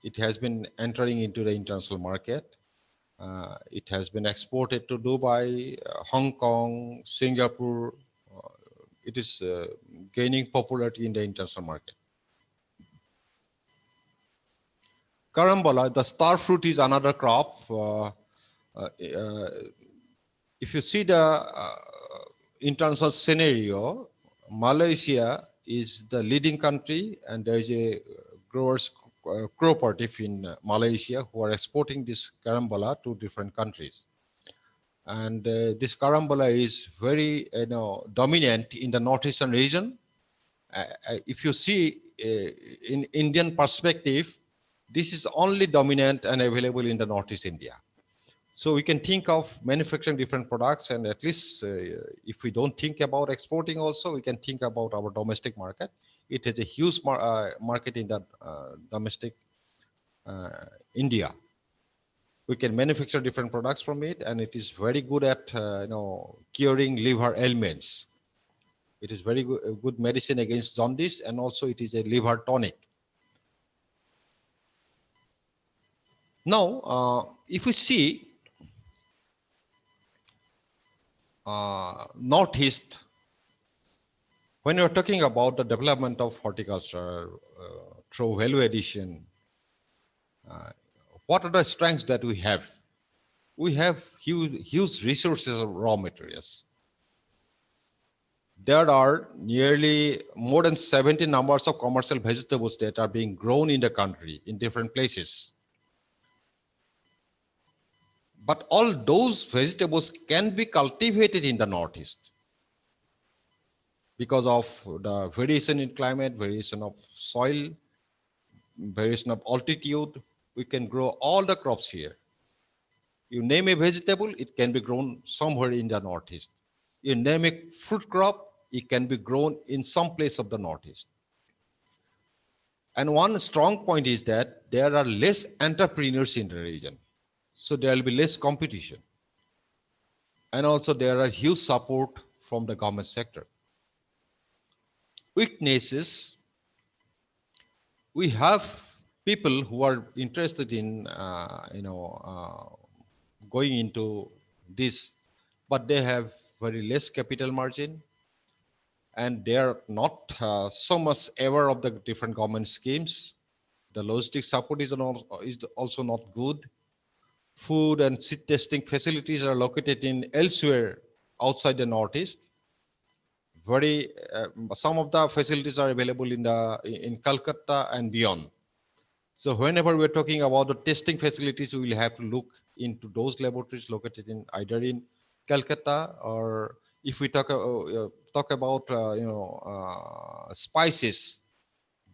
It has been entering into the international market. It has been exported to Dubai, Hong Kong, Singapore. It is gaining popularity in the international market. Carambola, the star fruit, is another crop. If you see the international scenario, Malaysia is the leading country, and there is a growers cooperative in Malaysia who are exporting this carambola to different countries. And this carambola is very dominant in the northeastern region. If you see in Indian perspective, this is only dominant and available in the Northeast India. So we can think of manufacturing different products, and at least if we don't think about exporting also, we can think about our domestic market. It has a huge market in the domestic India. We can manufacture different products from it, and it is very good at curing liver ailments. It is very good medicine against jaundice, and also it is a liver tonic. Now, if we see Northeast, when you're talking about the development of horticulture through value addition, what are the strengths that we have? We have huge resources of raw materials. There are nearly more than 70 numbers of commercial vegetables that are being grown in the country in different places. But all those vegetables can be cultivated in the Northeast because of the variation in climate, variation of soil, variation of altitude. We can grow all the crops here. You name a vegetable, it can be grown somewhere in the Northeast. You name a fruit crop, it can be grown in some place of the Northeast. And one strong point is that there are less entrepreneurs in the region. So there will be less competition. And also there are huge support from the government sector. Weaknesses, we have people who are interested in going into this, but they have very less capital margin, and they are not so much aware of the different government schemes. The logistic support is also not good. Food and seed testing facilities are located in elsewhere outside the Northeast. Some of the facilities are available in Calcutta and beyond. So whenever we're talking about the testing facilities, we will have to look into those laboratories located in either in Calcutta, or if we talk about spices,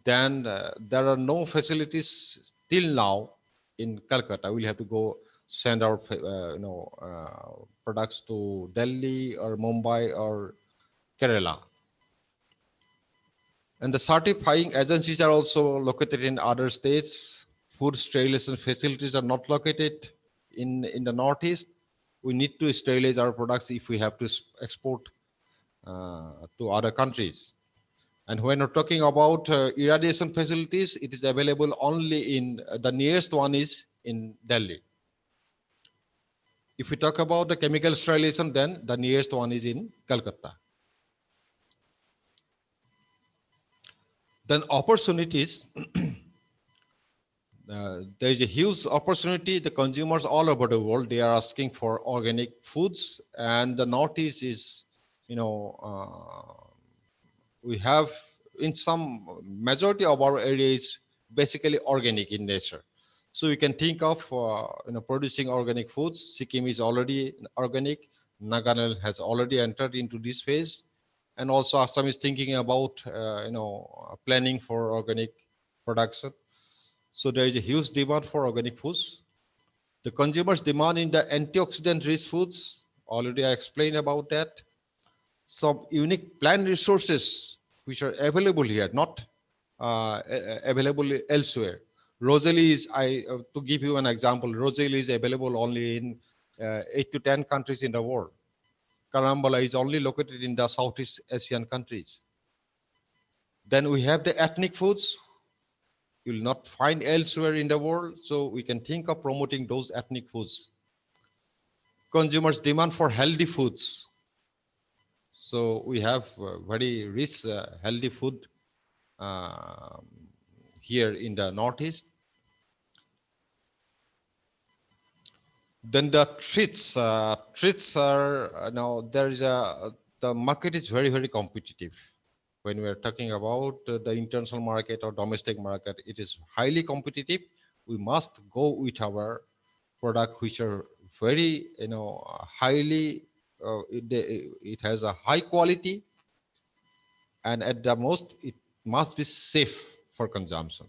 then there are no facilities till now in Calcutta. We'll have to go send our products to Delhi or Mumbai or Kerala. And the certifying agencies are also located in other states. Food sterilization facilities are not located in the Northeast. We need to sterilize our products if we have to export to other countries. And when we're talking about irradiation facilities, it is available only in the nearest one is in Delhi. If we talk about the chemical sterilization, then the nearest one is in Calcutta. Then opportunities, there is a huge opportunity. The consumers all over the world, they are asking for organic foods, and the Northeast is, we have in some majority of our areas basically organic in nature. So you can think of producing organic foods. Sikkim is already organic. Nagaland has already entered into this phase, and also Assam is thinking about planning for organic production. So there is a huge demand for organic foods. The consumers' demand in the antioxidant-rich foods, already I explained about that. Some unique plant resources which are available here, not available elsewhere. Roselle is, to give you an example, Roselle is available only in 8 to 10 countries in the world. Karambala is only located in the Southeast Asian countries. Then we have the ethnic foods you will not find elsewhere in the world. So we can think of promoting those ethnic foods. Consumers' demand for healthy foods. So we have very rich healthy food here in the Northeast. Then the treats. Treats are now the market is very, very competitive. When we are talking about the international market or domestic market, it is highly competitive. We must go with our product which are very, highly, it has a high quality, and at the most, it must be safe for consumption.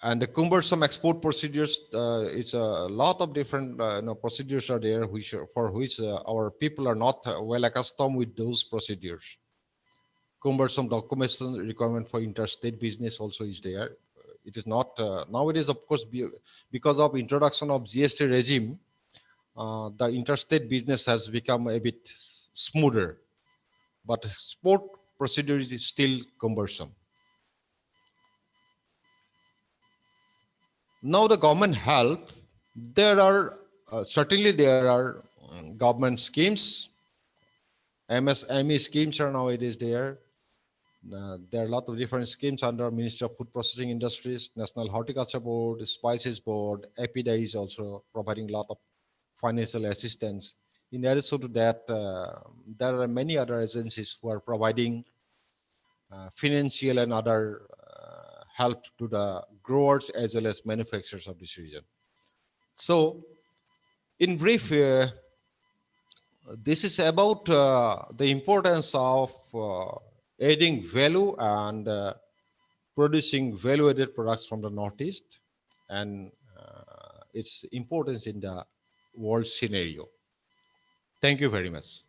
And the cumbersome export procedures, it's a lot of different procedures are there for which our people are not well accustomed with those procedures. Cumbersome documentation requirement for interstate business also is there. It is not nowadays, of course, because of introduction of GST regime, the interstate business has become a bit smoother, but export procedure is still cumbersome. Now the government help, there are certainly there are government schemes, MSME schemes are nowadays there. There are a lot of different schemes under Ministry of Food Processing Industries, National Horticulture Board, Spices Board, APIDA is also providing a lot of financial assistance. In addition to that, there are many other agencies who are providing financial and other help to the growers as well as manufacturers of this region. So, in brief, this is about the importance of adding value and producing value-added products from the Northeast and its importance in the world scenario. Thank you very much.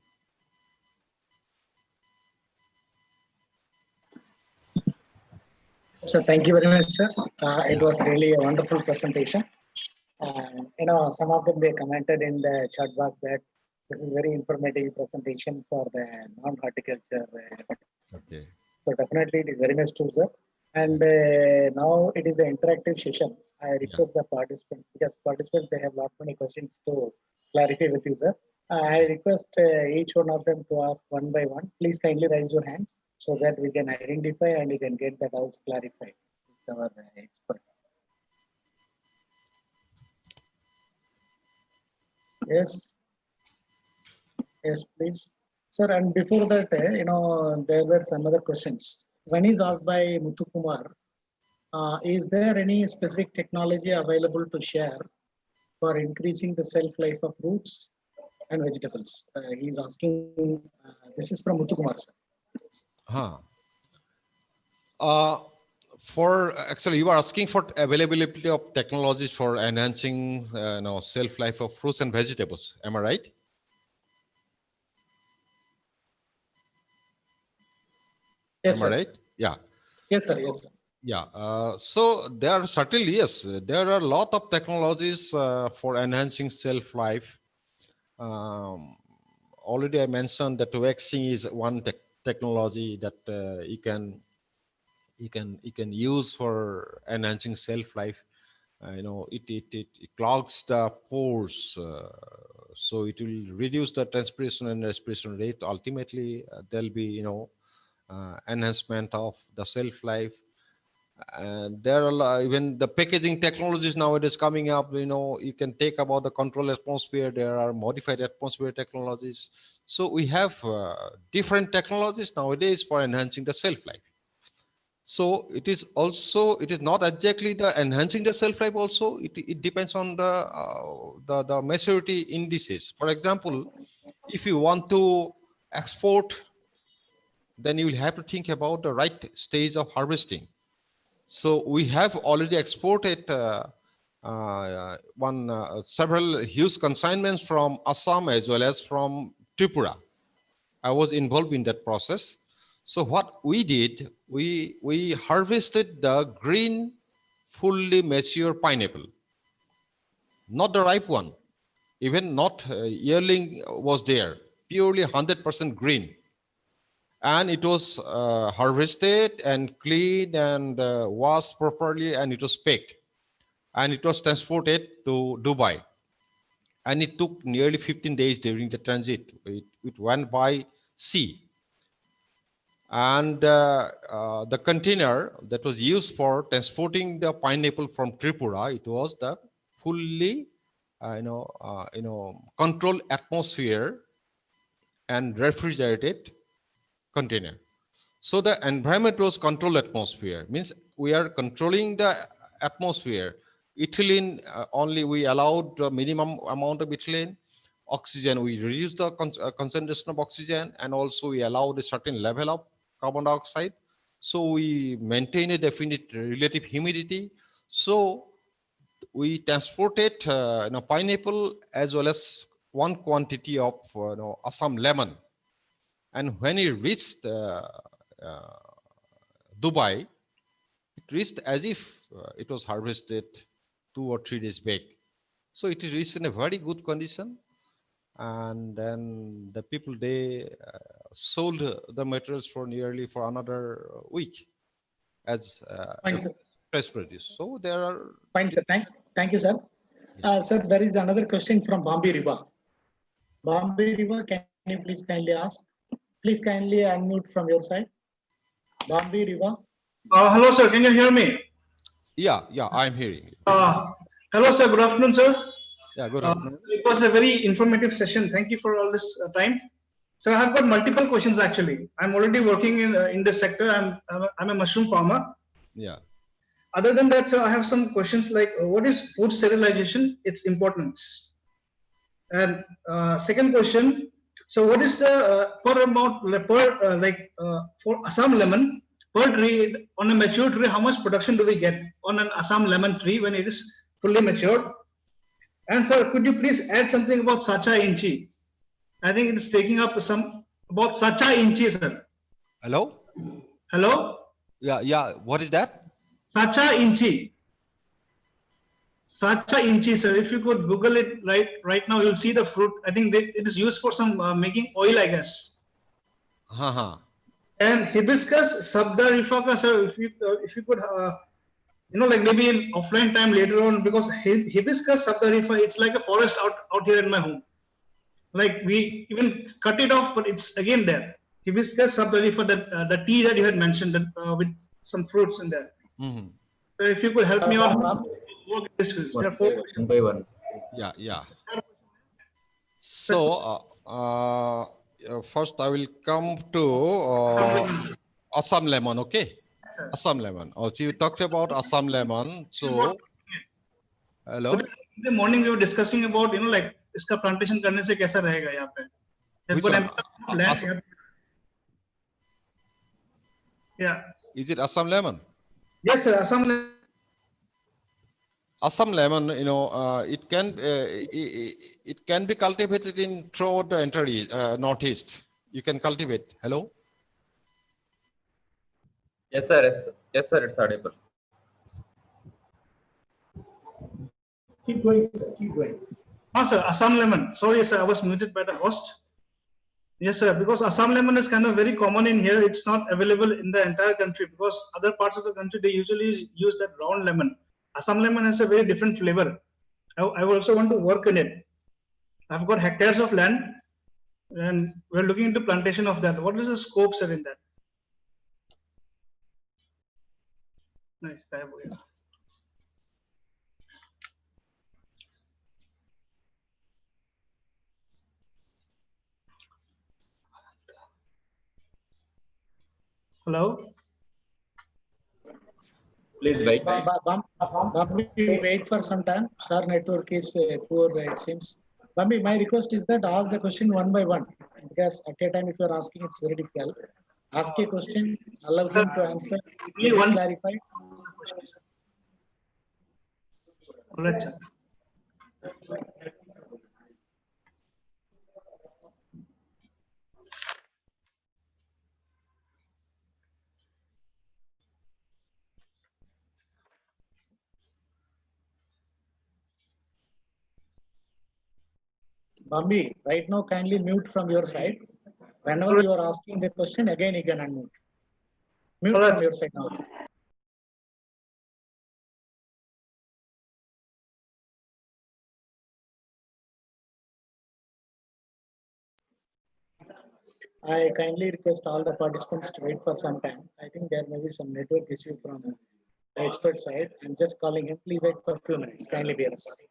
So thank you very much, sir. It was really a wonderful presentation. Some of them they commented in the chat box that this is very informative presentation for the non-horticulture. Okay. So definitely it is very much true, sir. And now it is the interactive session. I request the participants, because participants, they have lot many questions to clarify with you, sir. I request each one of them to ask one by one. Please kindly raise your hands so that we can identify and we can get the doubts clarified with our expert. Yes. Yes, please. Sir, and before that, there were some other questions. One is asked by Muthu Kumar. Is there any specific technology available to share for increasing the shelf life of fruits and vegetables? He's asking, this is from Muthu Kumar, sir. Actually, you are asking for availability of technologies for enhancing shelf life of fruits and vegetables. Am I right? Yes, Am sir. I right? Yeah. Yes, sir. Yes, sir. Yeah. So there are certainly, yes, there are a lot of technologies for enhancing shelf life. Already I mentioned that waxing is one technology that you can use for enhancing shelf life. It clogs the pores, so it will reduce the transpiration and respiration rate. Ultimately, there'll be enhancement of the shelf life. And there are even the packaging technologies nowadays coming up. You can take about the control atmosphere. There are modified atmosphere technologies. So we have different technologies nowadays for enhancing the shelf life. So it is not exactly the enhancing the shelf life. Also, it depends on the maturity indices. For example, if you want to export, then you will have to think about the right stage of harvesting. So we have already exported several huge consignments from Assam as well as from Tripura. I was involved in that process. So what we did, we harvested the green, fully mature pineapple, not the ripe one. Even not yearling was there, purely 100% green. And it was harvested and cleaned and washed properly, and it was packed. And it was transported to Dubai. And it took nearly 15 days during the transit. It went by sea. And the container that was used for transporting the pineapple from Tripura, it was the fully, controlled atmosphere and refrigerated container. So the environment was controlled atmosphere, means we are controlling the atmosphere. Ethylene, only we allowed the minimum amount of ethylene. Oxygen, we reduced the concentration of oxygen, and also we allowed a certain level of carbon dioxide. So we maintain a definite relative humidity. So we transported pineapple as well as one quantity of Assam lemon. And when it reached Dubai, it reached as if it was harvested 2 or 3 days back. So it is reached in a very good condition. And then the people, they sold the materials for another week as fresh produce. So there are... Fine, sir. Thank you, sir. Sir, there is another question from Bombay River. Bombay River, can you please kindly ask? Please kindly unmute from your side. Bombay River. Hello, sir. Can you hear me? Yeah, I'm hearing you. Hello, sir. Good afternoon, sir. Yeah, good afternoon. It was a very informative session. Thank you for all this time. So I have got multiple questions actually. I'm already working in this sector. I'm a mushroom farmer. Yeah. Other than that, sir, I have some questions like what is food sterilization, its importance? And second question, so what is the for Assam lemon per tree on a mature tree, how much production do we get on an Assam lemon tree when it is fully matured? And sir, could you please add something about Sacha Inchi? I think it is taking up some about Sacha Inchi, sir. Hello? Hello? Yeah. What is that? Sacha Inchi. Sacha Inchi, sir. If you could Google it right now, you'll see the fruit. I think it is used for some making oil, I guess. And hibiscus sabdarifaka, sir. If you could, like maybe in offline time later on, because hibiscus sabdarifa, it's like a forest out here in my home. Like we even cut it off, but it's again there. Hibiscus sabdarifa, the tea that you had mentioned, that with some fruits in there. Mm-hmm. So if you could help me on this, there are 4 questions. One by one. Yeah. So first I will come to Assam lemon, okay? Assam lemon. So you talked about Assam lemon. So, hello? In the morning we were discussing about, like, iska plantation karne se kaisa rahega yahan pe. Which one? Yeah. Is it Assam lemon? Yes, sir. Assam lemon. Assam lemon, it can be cultivated in throughout the entire northeast. You can cultivate. Hello? Yes, sir. Yes, sir. It's audible. Keep going, sir. Keep going. Sir. Assam lemon. Sorry, sir. I was muted by the host. Yes, sir. Because Assam lemon is kind of very common in here. It's not available in the entire country because other parts of the country, they usually use that round lemon. Assam lemon has a very different flavor. I also want to work in it. I've got hectares of land and we're looking into plantation of that. What is the scope, sir, in that? नहीं, गायब हो गया। Hello. Please wait. Bambi, wait for some time. Sir, network is poor, it seems. Bambi, my request is that ask the question one by one, because at a time, if you are asking, it's very difficult. Ask a question, allow Sir, him to answer, only get it one clarified. All right, sir. Bambi, right now, kindly mute from your side. All Whenever right. you are asking the question, again, you can unmute. All Mute right. from your side now. I kindly request all the participants to wait for some time. I think there may be some network issue from the expert side. I'm just calling him. Please wait for a few minutes. Kindly bear us.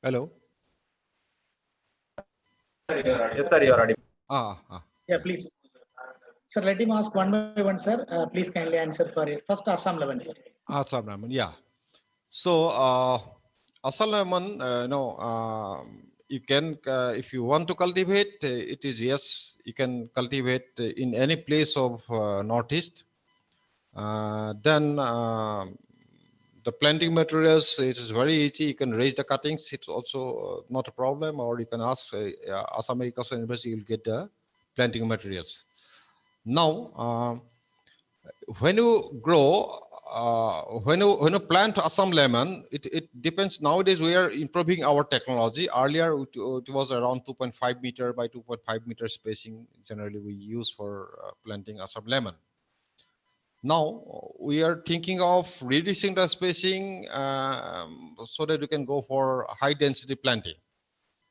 Hello. Yes, sir, you are audible. Yeah, please. Sir, let him ask one by one, sir. Please kindly answer for it. First, Assam level, sir. Assam lemon, yeah. So, Assam lemon, you can, if you want to cultivate, it is yes, you can cultivate in any place of Northeast. Then the planting materials, it is very easy. You can raise the cuttings. It's also not a problem. Or you can ask Assam Agricultural University, you'll get the planting materials. Now, when you grow, when you plant Assam lemon, it depends. Nowadays, we are improving our technology. Earlier, it was around 2.5 meter by 2.5 meter spacing. Generally, we use for planting Assam lemon. Now we are thinking of reducing the spacing so that we can go for high density planting.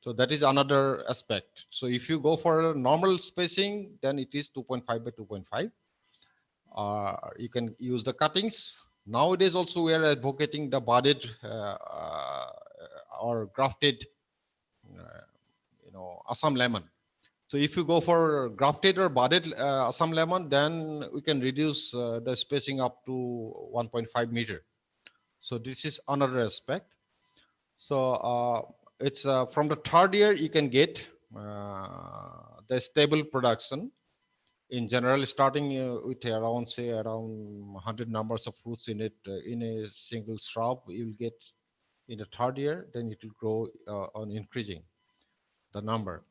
So that is another aspect. So if you go for a normal spacing, then it is 2.5 by 2.5. You can use the cuttings. Nowadays also we are advocating the budded or grafted, Assam lemon. So if you go for grafted or budded Assam lemon, then we can reduce the spacing up to 1.5 meter. So this is another aspect. So it's from the third year you can get the stable production. In general, starting with around, say, around 100 numbers of fruits in it, in a single shrub, you will get in the third year, then it will grow on increasing the number.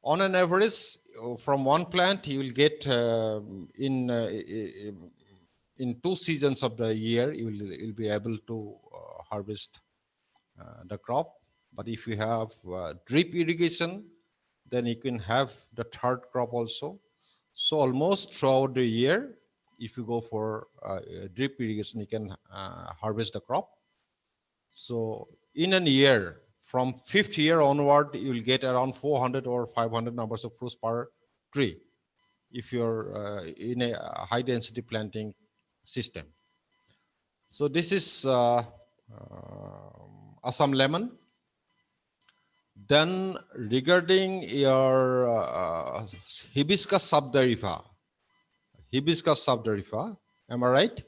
On an average, from one plant, you will get in 2 seasons of the year, you'll be able to harvest the crop. But if you have drip irrigation, then you can have the third crop also. So almost throughout the year, if you go for drip irrigation, you can harvest the crop. So in a year, from 5th year onward, you will get around 400 or 500 numbers of fruits per tree if you're in a high density planting system. So this is Assam lemon. Then regarding your hibiscus subderrifa, Am I right?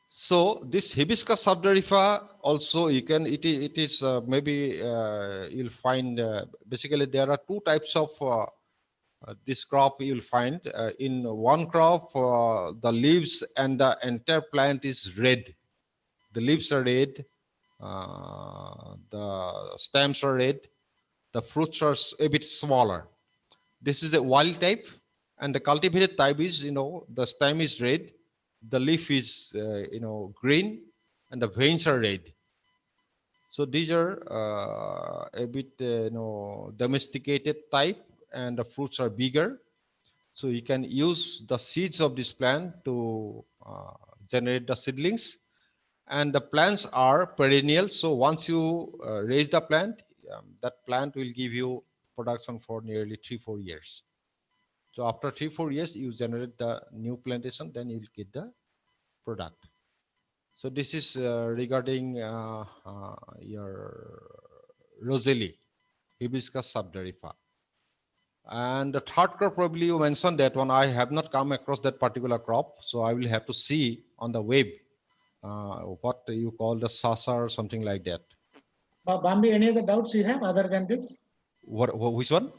So this hibiscus subderrifa also you can it is maybe you'll find basically there are two types of this crop you'll find in one crop the leaves and the entire plant is red. The leaves are red, the stems are red, the fruits are a bit smaller. This is a wild type, and the cultivated type is, the stem is red, the leaf is, green, and the veins are red. So these are a bit, domesticated type, and the fruits are bigger. So you can use the seeds of this plant to generate the seedlings. And the plants are perennial. So once you raise the plant, that plant will give you production for nearly 3-4 years. So after 3-4 years, you generate the new plantation, then you'll get the product. So this is regarding your Rosalie, Hibiscus subderrifa. And the third crop, probably you mentioned that one. I have not come across that particular crop, so I will have to see on the web what you call the sasa or something like that. Bambi, any other doubts you have other than this? Which one?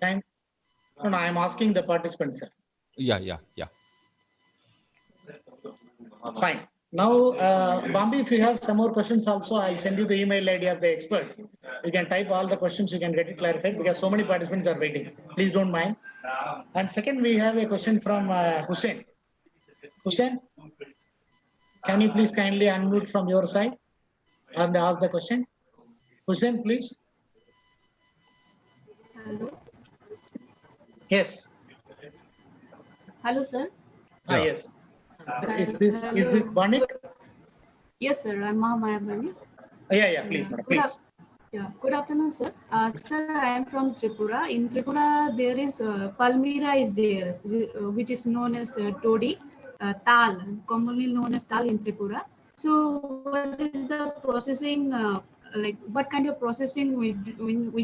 No, I am asking the participants, sir. Yeah. Fine. Now, Bambi, if you have some more questions also, I'll send you the email ID of the expert. You can type all the questions, you can get it clarified because so many participants are waiting. Please don't mind. And second, we have a question from Hussein. Hussein, can you please kindly unmute from your side and ask the question? Hussein, please. Hello. Yes. Hello, sir. Yes. Is this Banik? Yes, sir. I'm Maya Bani. Yeah, please, madam, please. Good afternoon, sir. Sir, I am from Tripura. In Tripura, there is Palmyra is there, which is known as Todi, Tal, commonly known as Tal in Tripura. So, what is the processing? Like, what kind of processing we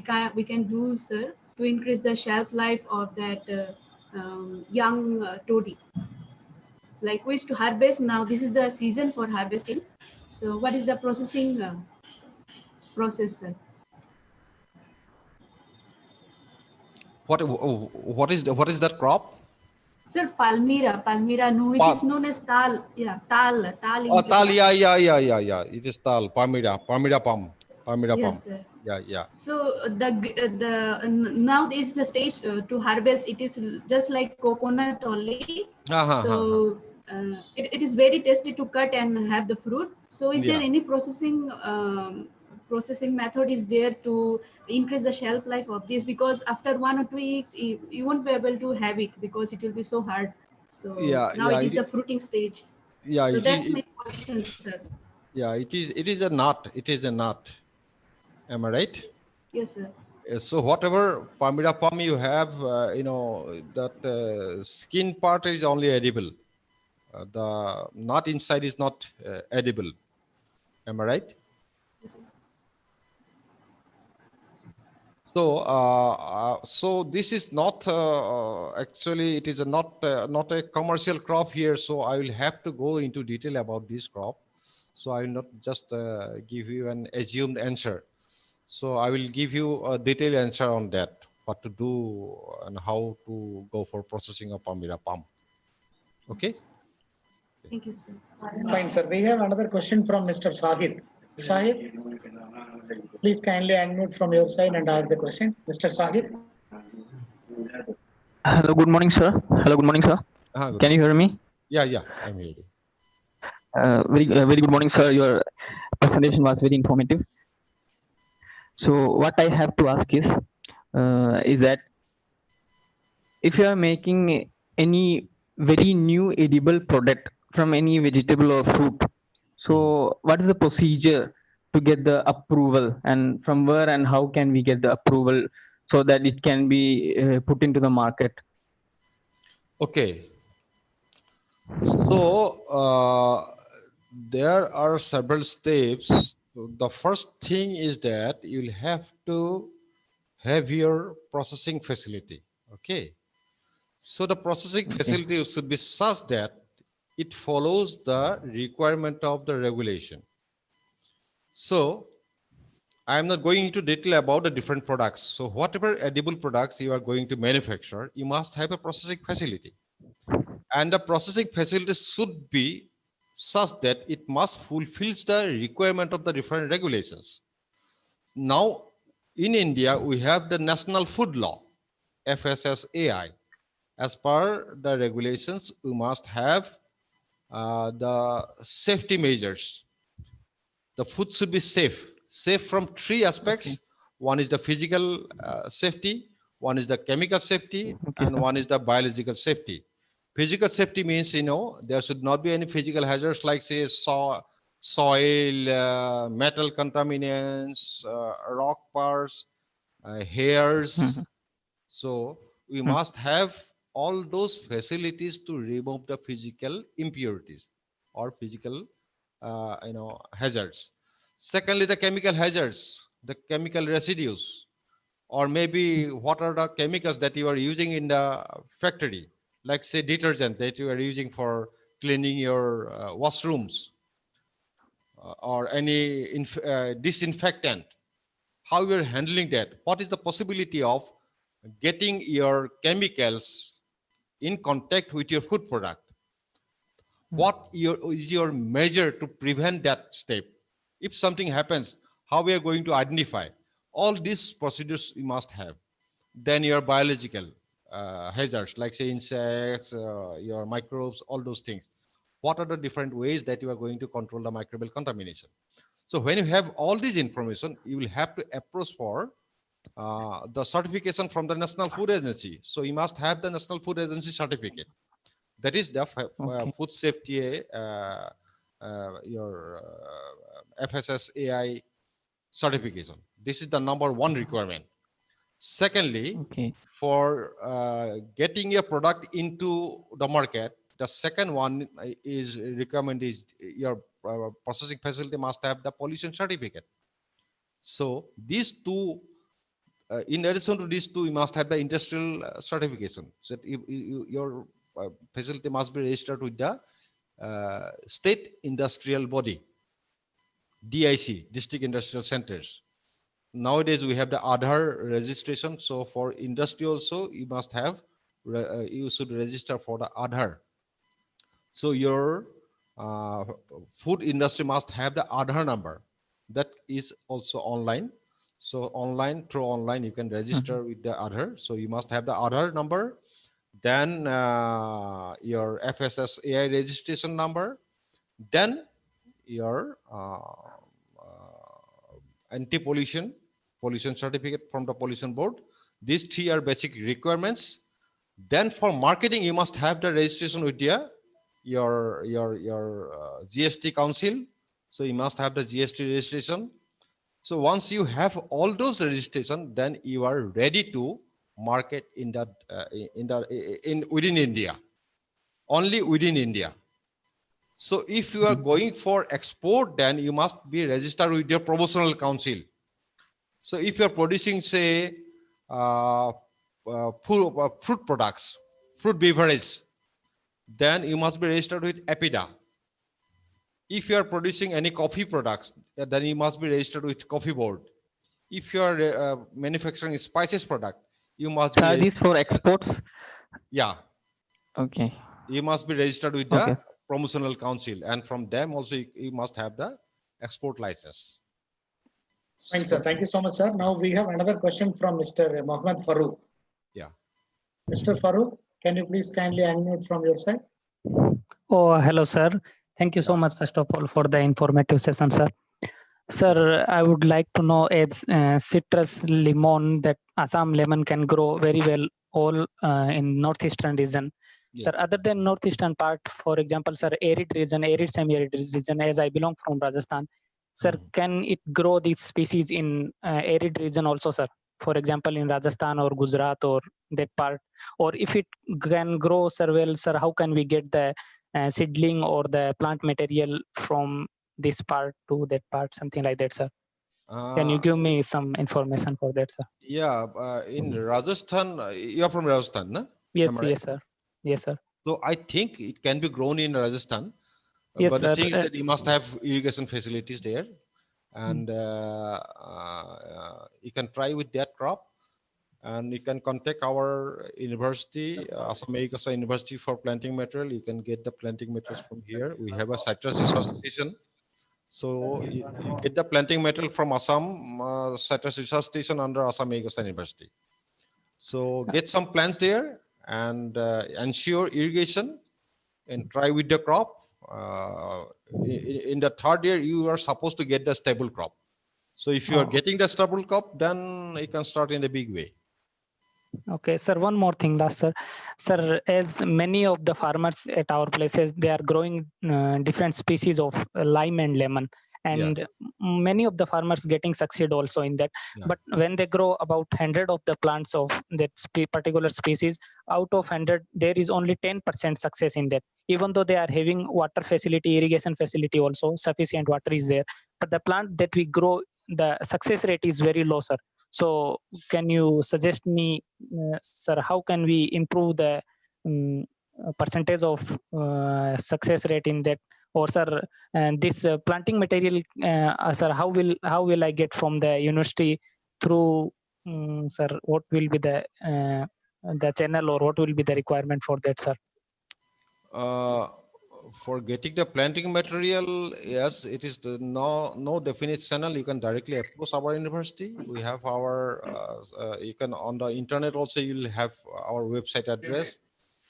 can do, sir, to increase the shelf life of that young Todi? Like we used to harvest, now this is the season for harvesting. So what is the processing process, sir? What is that crop? Sir, Palmyra, no, which is known as Tal. Yeah, Tal. Oh, Tal, yeah. It is Tal, Palmyra palm. Yes, sir. Yeah. So the now is the stage to harvest. It is just like coconut only. So it is very tasty to cut and have the fruit. So is there any processing method is there to increase the shelf life of this? Because after 1 or 2 weeks, you won't be able to have it because it will be so hard. So now it is the fruiting stage. Yeah. So that's my question, sir. Yeah, it is a nut. It is a nut. Am I right? Yes, sir. So whatever Palmyra palm you have, that skin part is only edible. The nut inside is not edible. Am I right? Yes, sir. So this is not actually it is not a commercial crop here. So I will have to go into detail about this crop. So I will not just give you an assumed answer. So I will give you a detailed answer on that, what to do and how to go for processing of Palmyra palm. Okay. Thank you, sir. Fine, sir. We have another question from Mr. Sahid. Sahid, please kindly unmute from your side and ask the question. Mr. Sahid. Hello, good morning, sir. Can you hear me? Yeah, I'm hearing. Very good morning, sir. Your presentation was very informative. So what I have to ask is that if you are making any very new edible product from any vegetable or fruit, so what is the procedure to get the approval, and from where and how can we get the approval so that it can be put into the market? Okay. So there are several steps. The first thing is that you'll have to have your processing facility. Okay. So the processing facility should be such that it follows the requirement of the regulation. So I am not going into detail about the different products. So whatever edible products you are going to manufacture, you must have a processing facility. And the processing facility should be such that it must fulfill the requirement of the different regulations. Now, in India, we have the National Food Law, FSSAI. As per the regulations, we must have the safety measures. The food should be safe from three aspects. Okay. One is the physical safety, one is the chemical safety, and one is the biological safety. Physical safety means, there should not be any physical hazards like, say, soil, metal contaminants, rock parts, hairs. So we must have all those facilities to remove the physical impurities or physical, hazards. Secondly, the chemical hazards, the chemical residues, or maybe what are the chemicals that you are using in the factory, like say detergent that you are using for cleaning your washrooms, or any disinfectant. How you are handling that? What is the possibility of getting your chemicals in contact with your food product? What is your measure to prevent that step? If something happens, how we are going to identify? All these procedures you must have. Then your biological hazards, like say insects, your microbes, all those things. What are the different ways that you are going to control the microbial contamination? So when you have all this information, you will have to approach for the certification from the National Food Agency. So you must have the National Food Agency certificate. That is the food safety, your FSSAI certification. This is the #1 requirement. Secondly, for getting your product into the market, the second one is requirement is your processing facility must have the pollution certificate. So these two, in addition to these two, you must have the industrial certification. So your facility must be registered with the state industrial body, DIC, District Industrial Centers. Nowadays we have the Aadhaar registration. So for industry also, you must have, you should register for the Aadhaar. So your food industry must have the Aadhaar number. That is also online. So through online, you can register with the Aadhaar. So you must have the Aadhaar number. Then your FSSAI registration number. Then your anti-pollution certificate from the pollution board. These three are basic requirements. Then for marketing, you must have the registration with your GST council. So you must have the GST registration. So once you have all those registration, then you are ready to market within India, only within India. So if you are going for export, then you must be registered with your promotional council. So if you are producing, say, fruit products, fruit beverage, then you must be registered with APIDA. If you are producing any coffee products, then you must be registered with Coffee Board. If you are manufacturing spices product, you must be. Are these for exports? Yeah. Okay. You must be registered with the promotional council, and from them also you must have the export license. Fine, sir. Thank you so much, sir. Now we have another question from Mr. Mohammed Farooq. Yeah. Mr. Farooq, can you please kindly unmute from your side? Oh, hello, sir. Thank you so much, first of all, for the informative session, sir. Sir, I would like to know, as citrus lemon, that Assam lemon can grow very well all in northeastern region. Yes. Sir, other than northeastern part, for example, sir, arid region, arid semi-arid region, as I belong from Rajasthan, sir, can it grow these species in arid region also, sir? For example, in Rajasthan or Gujarat or that part, or if it can grow, sir, well, sir, how can we get the seedling or the plant material from this part to that part, something like that, sir? Can you give me some information for that, sir? Yeah, in Rajasthan, you are from Rajasthan, no? Yes, yes, sir. Yes, sir. So I think it can be grown in Rajasthan. Yes, But the sir. thing is that you must have irrigation facilities there, and you can try with that crop, and you can contact our university, Assam Agricultural University, for planting material. You can get the planting materials from here. We have a citrus research station. So you get the planting material from Assam Citrus Research Station under Assam Agricultural University. So get some plants there and ensure irrigation and try with the crop. In the third year, you are supposed to get the stable crop. So if you are getting the stable crop, then you can start in a big way. Okay, sir, one more thing, last sir. Sir, as many of the farmers at our places, they are growing different species of lime and lemon. And many of the farmers getting succeed also in that. But when they grow about 100 of the plants of that particular species, out of 100, there is only 10% success in that. Even though they are having water facility, irrigation facility also, sufficient water is there. But the plant that we grow, the success rate is very low, sir. So can you suggest me, sir, how can we improve the percentage of success rate in that? Or sir, and this planting material, sir, how will I get from the university through, sir? What will be the channel, or what will be the requirement for that, sir? For getting the planting material, yes, it is no definite channel. You can directly approach our university. We have our, you can on the internet also, you'll have our website address.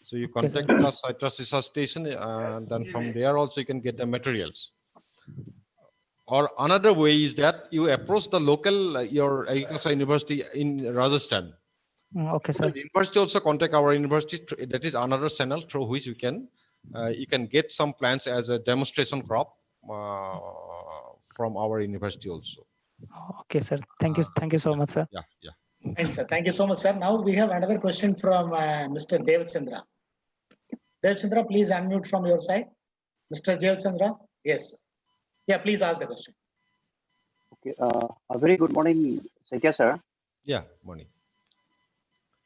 So you contact the Citrus Research Station, and then from there also you can get the materials. Or another way is that you approach the local, your agriculture university in Rajasthan. Okay, sir. The university also contact our university. That is another channel through which you can get some plants as a demonstration crop from our university also. Okay, sir. Thank you so much, sir. Yeah. Thanks, sir. Thank you so much, sir. Now we have another question from Mr. Devchandra. Devchandra, please unmute from your side. Mr. Devchandra, yes. Yeah, please ask the question. Okay. A very good morning, Saikia, sir. Yeah, morning.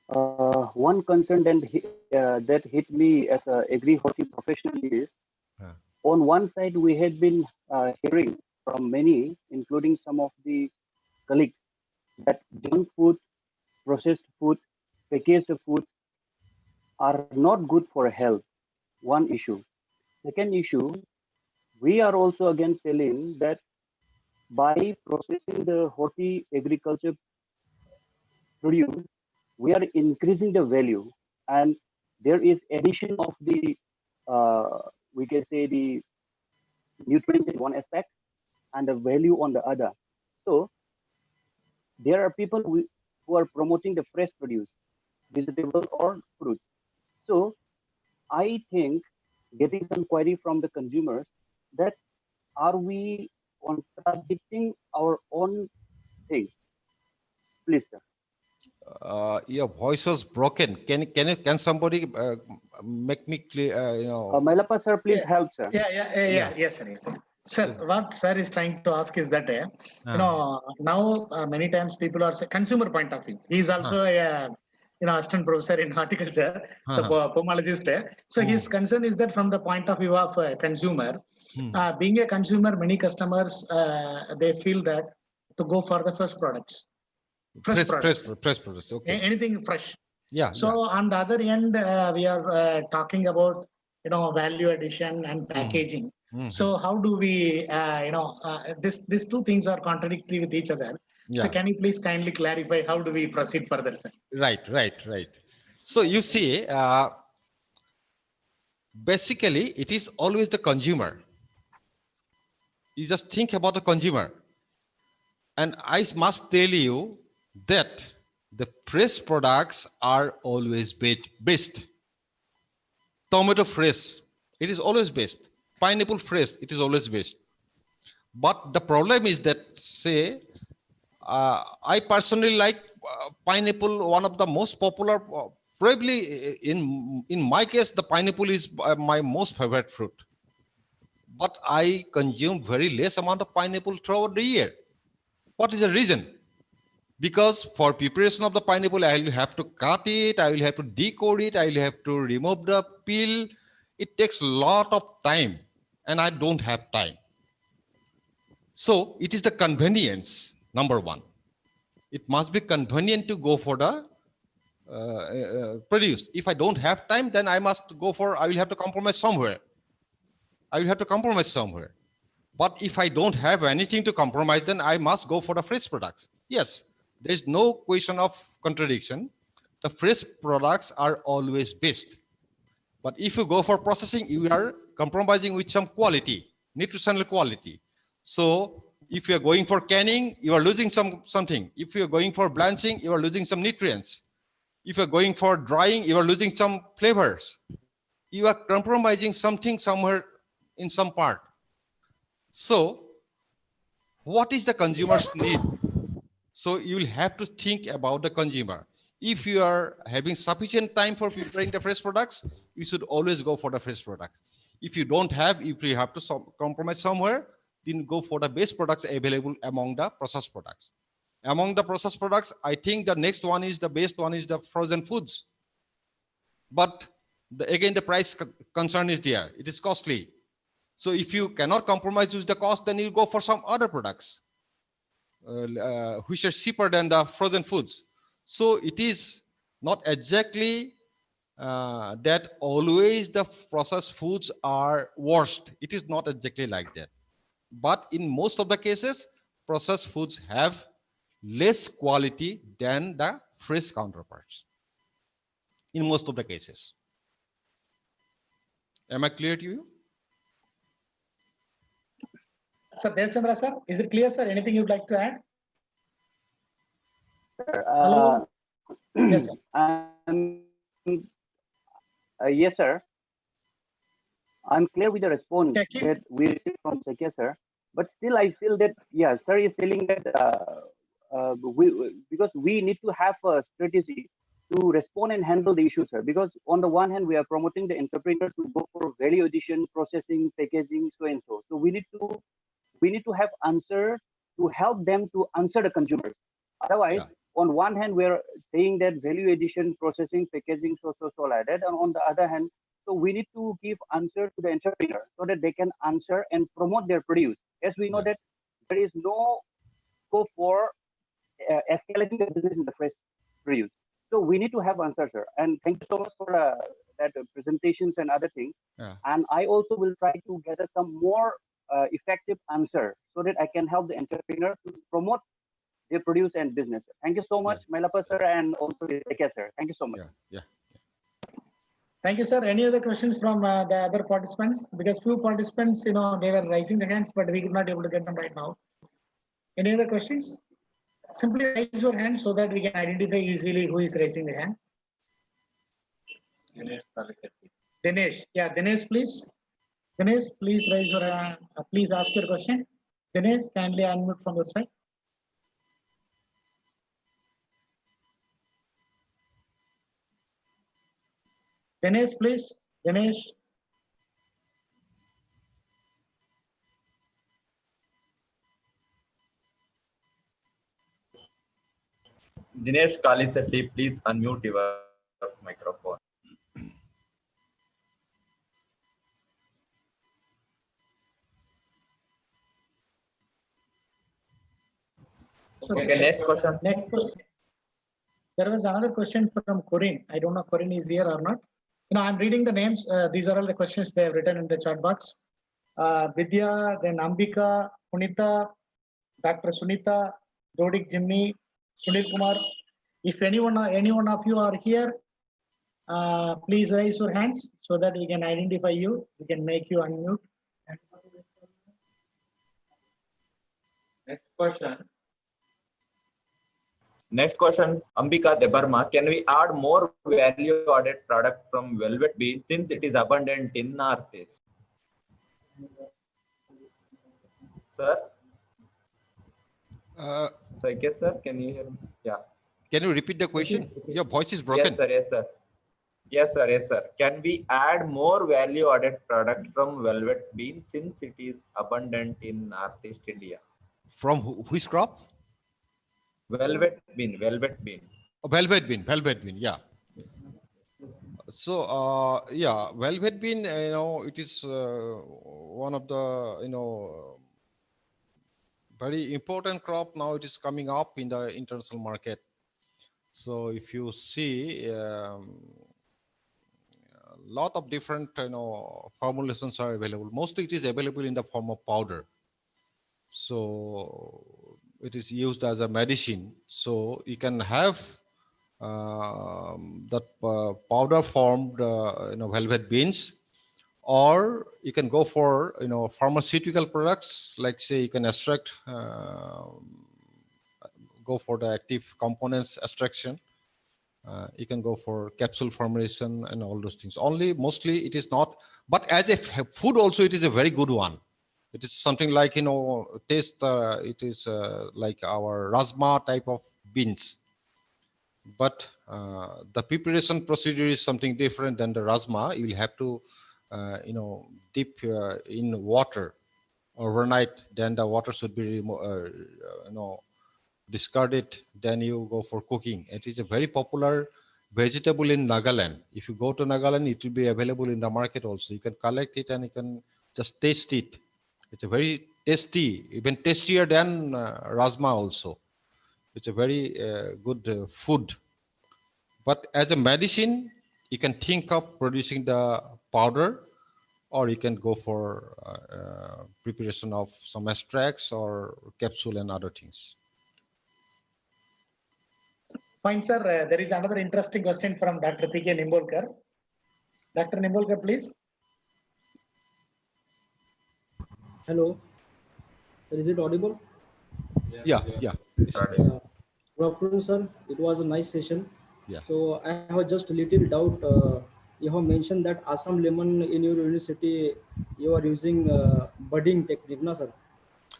One concern that hit me as an agri-horti professional is, on one side, we had been hearing from many, including some of the colleagues, that junk food, processed food, packaged food are not good for health. One issue. Second issue, we are also again telling that by processing the horti agriculture produce, we are increasing the value, and there is addition of the, we can say, the nutrients in one aspect and the value on the other. So there are people who are promoting the fresh produce, vegetable or fruit. So I think getting some query from the consumers that are we contradicting our own things? Please, sir. Your voice was broken. Can somebody make me clear? Mailappa, sir, please help, sir. Yes, sir. Yes, sir. Sir, what sir is trying to ask is that now many times people are consumer point of view. He is also a assistant professor in horticulture, so pomologist. So his concern is that from the point of view of a consumer, being a consumer, many customers they feel that to go for the fresh products. Fresh products. Okay. Anything fresh. Yeah. So on the other end, we are talking about value addition and packaging. So how do we these two things are contradictory with each other. So can you please kindly clarify how do we proceed further, sir? Right. So you see, basically it is always the consumer. You just think about the consumer, and I must tell you that the fresh products are always best. Tomato fresh, it is always best. Pineapple fresh, it is always best. But the problem is that, say, I personally like pineapple, one of the most popular, probably in my case, the pineapple is my most favorite fruit. But I consume very less amount of pineapple throughout the year. What is the reason? Because for preparation of the pineapple, I will have to cut it, I will have to decode it, I will have to remove the peel. It takes a lot of time and I don't have time. So it is the convenience, number one. It must be convenient to go for the produce. If I don't have time, then I will have to compromise somewhere. But if I don't have anything to compromise, then I must go for the fresh products. Yes, there is no question of contradiction. The fresh products are always best. But if you go for processing, you are compromising with some quality, nutritional quality. So if you are going for canning, you are losing something. If you are going for blanching, you are losing some nutrients. If you are going for drying, you are losing some flavors. You are compromising something somewhere in some part. So what is the consumer's need? So you will have to think about the consumer. If you are having sufficient time for preparing the fresh products, you should always go for the fresh products. If you don't have, if you have to compromise somewhere, then go for the best products available among the processed products. Among the processed products, I think the next one is the best one is the frozen foods. But again, the price concern is there. It is costly. So if you cannot compromise with the cost, then you go for some other products, which are cheaper than the frozen foods. So it is not exactly that always the processed foods are worst. It is not exactly like that. But in most of the cases, processed foods have less quality than the fresh counterparts. In most of the cases. Am I clear to you? Sir, Devchandra sir, is it clear, sir? Anything you'd like to add? Hello. Yes, sir. Yes, sir. I'm clear with the response that we received from Saikia, sir. But still, I feel that, yeah, sir is telling that because we need to have a strategy to respond and handle the issue, sir. Because on the one hand, we are promoting the entrepreneur to go for value addition, processing, packaging, so and so. So we need to have answer to help them to answer the consumers. Otherwise, on one hand, we are saying that value addition, processing, packaging, so like that. And on the other hand, so we need to give answer to the entrepreneur so that they can answer and promote their produce. As we know that there is no scope for escalating the business in the fresh produce. So we need to have answers, sir. And thank you so much for that presentations and other things. Yeah. And I also will try to gather some more effective answer so that I can help the entrepreneur to promote their produce and business. Thank you so much, Mailapa sir, and also Saikia sir. Thank you so much. Yeah. Thank you, sir. Any other questions from the other participants? Because few participants, they were raising their hands, but we could not able to get them right now. Any other questions? Simply raise your hand so that we can identify easily who is raising the hand. Dinesh. Yeah, Dinesh, please. Dinesh, please raise your hand. Please ask your question. Dinesh, kindly unmute from your side. Dinesh, please. Dinesh. Dinesh Kalisetti, please unmute your microphone. Okay, next question. Next question. There was another question from Corinne. I don't know if Corinne is here or not. I'm reading the names. These are all the questions they have written in the chat box. Vidya, then Ambika, Punita, Dr. Sunita, Dodik Jimmy, Sunil Kumar. If any one of you are here, please raise your hands so that we can identify you. We can make you unmute. Next question. Next question, Ambika Debarma. Can we add more value-added product from velvet bean since it is abundant in Northeast? Sir? Saikia, sir, can you hear me? Yeah. Can you repeat the question? Your voice is broken. Yes, sir. Can we add more value-added product from velvet bean since it is abundant in Northeast India? From which crop? Velvet bean, velvet bean. Velvet bean, yeah. So, yeah, velvet bean, it is one of the, very important crop. Now it is coming up in the international market. So if you see, a lot of different, formulations are available. Mostly it is available in the form of powder. So it is used as a medicine. So you can have that powder formed, velvet beans, or you can go for, pharmaceutical products, like say you can extract, go for the active components extraction. You can go for capsule formulation and all those things. Only mostly it is not, but as a food also it is a very good one. It is something like, taste, it is like our rajma type of beans. But the preparation procedure is something different than the rajma. You will have to, dip in water overnight. Then the water should be discarded. Then you go for cooking. It is a very popular vegetable in Nagaland. If you go to Nagaland, it will be available in the market also. You can collect it and you can just taste it. It's a very tasty, even tastier than rajma also. It's a very good food. But as a medicine, you can think of producing the powder, or you can go for preparation of some extracts or capsule and other things. Fine, sir. There is another interesting question from Dr. P.K. Nimbolkar. Dr. Nimbolkar, please. Hello. Is it audible? Yeah. Good afternoon, sir. It was a nice session. Yeah. So I have just a little doubt. You have mentioned that Assam lemon in your university, you are using budding technique, no, sir?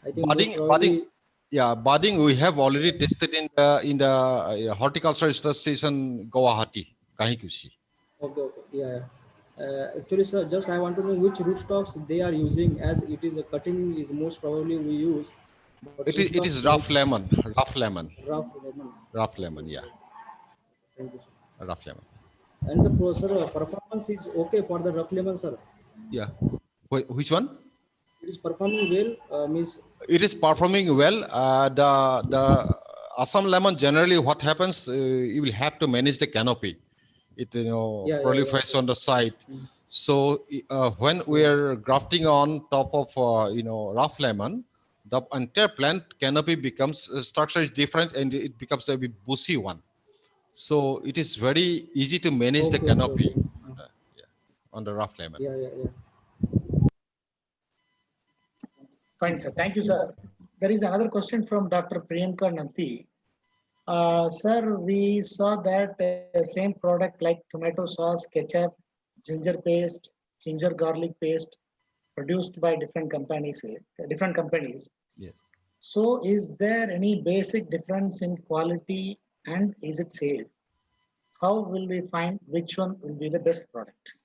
I think budding. Yeah, budding we have already tested in the Horticultural Research Station Guwahati, Kahikusi. Okay. Yeah. Actually, sir, just I want to know which rootstocks they are using, as it is a cutting is most probably we use. It is rough lemon. Rough lemon. Rough lemon, yeah. Thank you, sir. Rough lemon. And the sir, performance is okay for the rough lemon, sir. Yeah. Which one? It is performing well. Means it is performing well. The Assam lemon, generally what happens, you will have to manage the canopy. It proliferates on the side. So when we are grafting on top of rough lemon, the entire plant canopy becomes structure is different and it becomes a bit bushy one. So it is very easy to manage the canopy on the rough lemon. Yeah. Fine, sir. Thank you, sir. There is another question from Dr. Priyanka Nanti. Sir, we saw that same product like tomato sauce, ketchup, ginger paste, ginger garlic paste, produced by different companies. Yes. So, is there any basic difference in quality, and is it safe? How will we find which one will be the best product?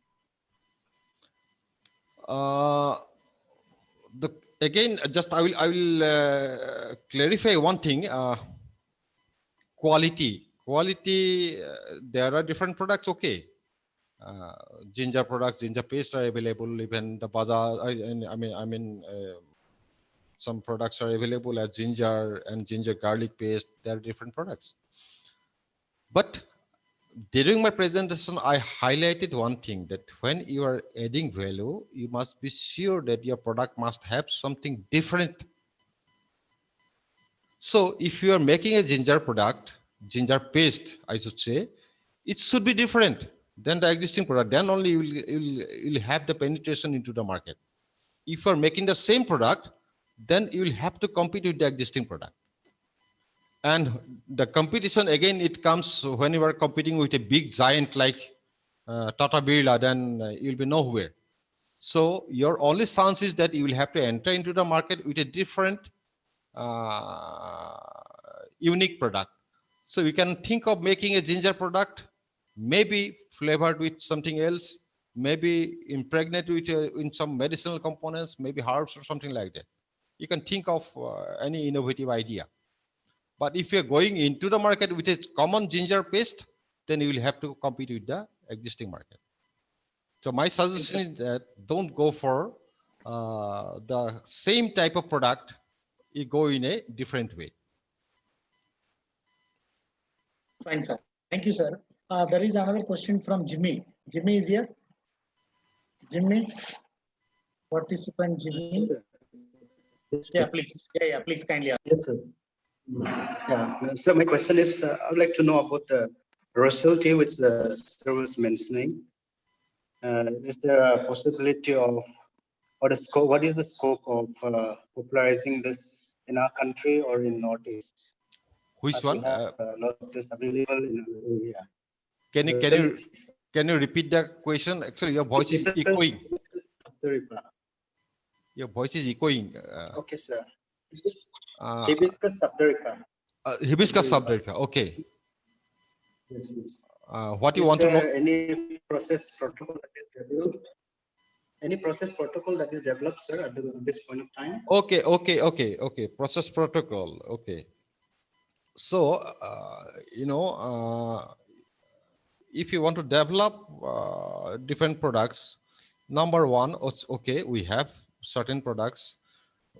Again, just I will clarify one thing. Quality. There are different products. Okay. Ginger products, ginger paste are available. Even the bazaar. Some products are available as ginger and ginger garlic paste. There are different products. But during my presentation, I highlighted one thing, that when you are adding value, you must be sure that your product must have something different. So if you are making a ginger product, ginger paste, I should say, it should be different than the existing product. Then only you will have the penetration into the market. If you are making the same product, then you will have to compete with the existing product. And the competition, again, it comes when you are competing with a big giant like Tata Birla, then you'll be nowhere. So your only chance is that you will have to enter into the market with a different, unique product. So we can think of making a ginger product, maybe flavored with something else, maybe impregnated with in some medicinal components, maybe herbs or something like that. You can think of any innovative idea. But if you're going into the market with a common ginger paste, then you will have to compete with the existing market. So my suggestion is that don't go for the same type of product, you go in a different way. Fine, sir. Thank you, sir. There is another question from Jimmy. Jimmy is here. Jimmy, participant Jimmy. Yeah, please. Yeah, please kindly ask. Yes, sir. Yeah. So my question is, I would like to know about the versatility which the sir was mentioning. Is there a possibility of, or the scope? What is the scope of popularizing this in our country or in Northeast? Which one? A lot of this available in our area. Can you repeat the question? Actually, your voice is echoing. Your voice is echoing. Okay, sir. Hibiscus subderica. Hibiscus subderica. Okay. Yes, yes. What you want to know? Any process protocol that is developed? Any process protocol that is developed, sir, at this point of time? Okay. Process protocol. Okay. So, if you want to develop different products, number one, it's okay, we have certain products,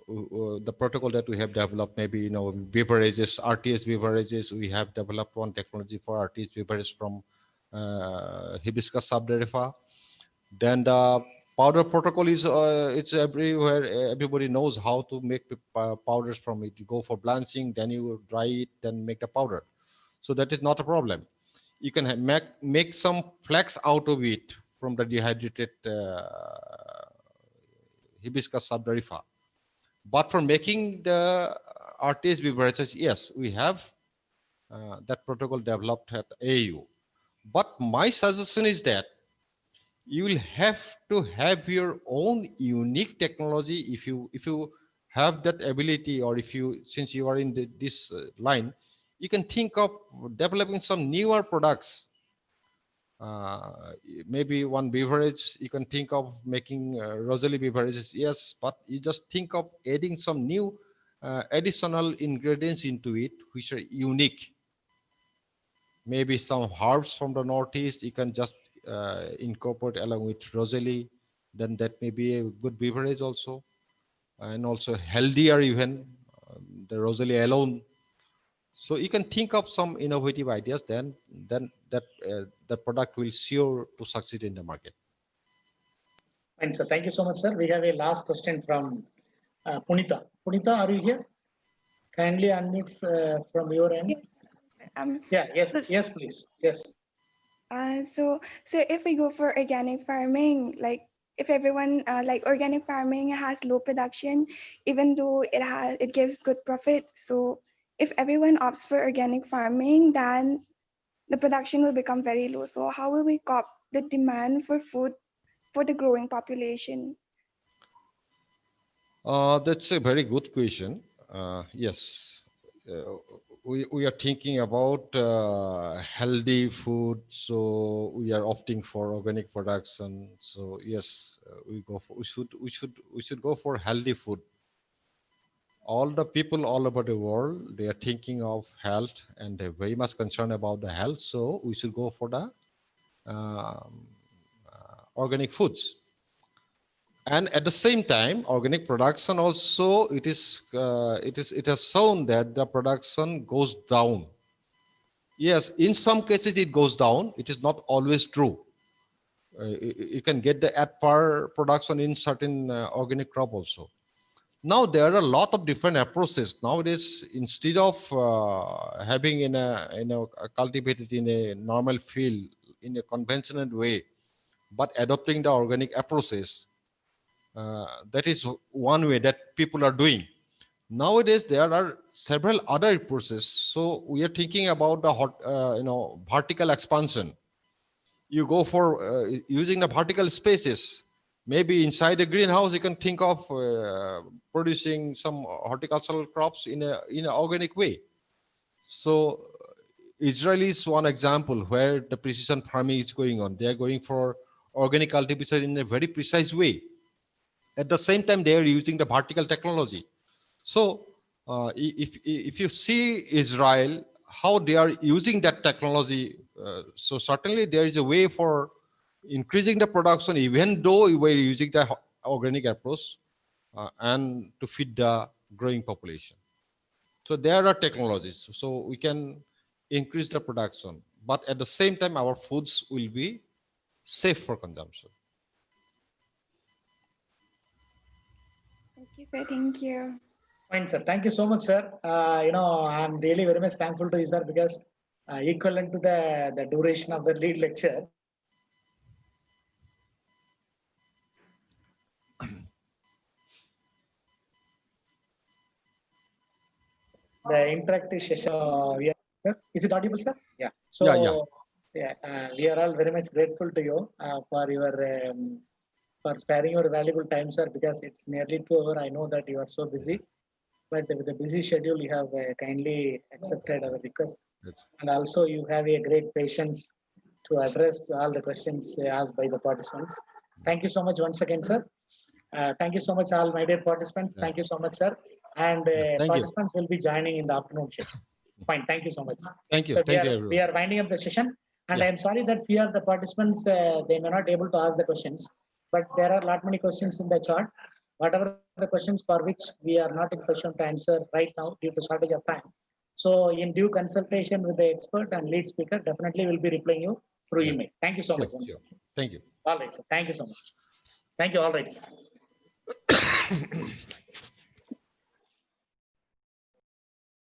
the protocol that we have developed, maybe, beverages, RTS beverages, we have developed one technology for RTS beverages from Hibiscus subderica. Then the powder protocol is, it's everywhere, everybody knows how to make powders from it. You go for blanching, then you dry it, then make the powder. So that is not a problem. You can make some flax out of it from the dehydrated Hibiscus subderica. But for making the RTS beverages, yes, we have that protocol developed at AU. But my suggestion is that you will have to have your own unique technology. If you have that ability, or since you are in this line, you can think of developing some newer products. Maybe one beverage, you can think of making Rosalie beverages, yes, but you just think of adding some new additional ingredients into it, which are unique. Maybe some herbs from the Northeast, you can just incorporate along with Rosalie, then that may be a good beverage also, and also healthier even, the Rosalie alone. So you can think of some innovative ideas, then that product will sure to succeed in the market. Fine, sir. Thank you so much, sir. We have a last question from Punita. Punita, are you here? Kindly unmute from your end. Yes. Yes, please. Yes. So if we go for organic farming, like if everyone like organic farming has low production, even though it gives good profit. So if everyone opts for organic farming, then the production will become very low. So how will we cope the demand for food for the growing population? That's a very good question. Yes, we are thinking about healthy food, so we are opting for organic production. So yes, we should go for healthy food. All the people all over the world, they are thinking of health and they're very much concerned about the health. So we should go for the organic foods. And at the same time, organic production also, it has shown that the production goes down. Yes, in some cases it goes down. It is not always true. You can get the at par production in certain organic crop also. Now there are a lot of different approaches nowadays. Instead of having cultivated in a normal field in a conventional way, but adopting the organic approaches, that is one way that people are doing. Nowadays there are several other approaches. So we are thinking about the vertical expansion. You go for using the vertical spaces. Maybe inside the greenhouse, you can think of producing some horticultural crops in an organic way. So Israel is one example where the precision farming is going on. They are going for organic cultivation in a very precise way. At the same time, they are using the vertical technology. So if you see Israel, how they are using that technology, so certainly there is a way for increasing the production, even though we were using the organic approach and to feed the growing population. So there are technologies, so we can increase the production, but at the same time, our foods will be safe for consumption. Thank you, sir. Thank you. Fine, sir. Thank you so much, sir. I'm really very much thankful to you, sir, because equivalent to the duration of the lead lecture, the interactive session. Is it audible, sir? Yeah. So, we are all very much grateful to you for your for sparing your valuable time, sir, because it's nearly 2 hours. I know that you are so busy, but with the busy schedule, you have kindly accepted our request, and also you have a great patience to address all the questions asked by the participants. Thank you so much once again, sir. Thank you so much, all my dear participants. Thank you so much, sir. And participants will be joining in the afternoon session. Fine. Thank you so much. Thank you. So Thank you, everyone. we are winding up the session, and I am sorry that few of the participants they may not able to ask the questions, but there are lot many questions in the chart. Whatever the questions for which we are not in position to answer right now due to shortage of time. So in due consultation with the expert and lead speaker, definitely will be replying you through email. Thank you so much. Sure. Thank you. All right, sir. Thank you so much. Thank you. All right, sir.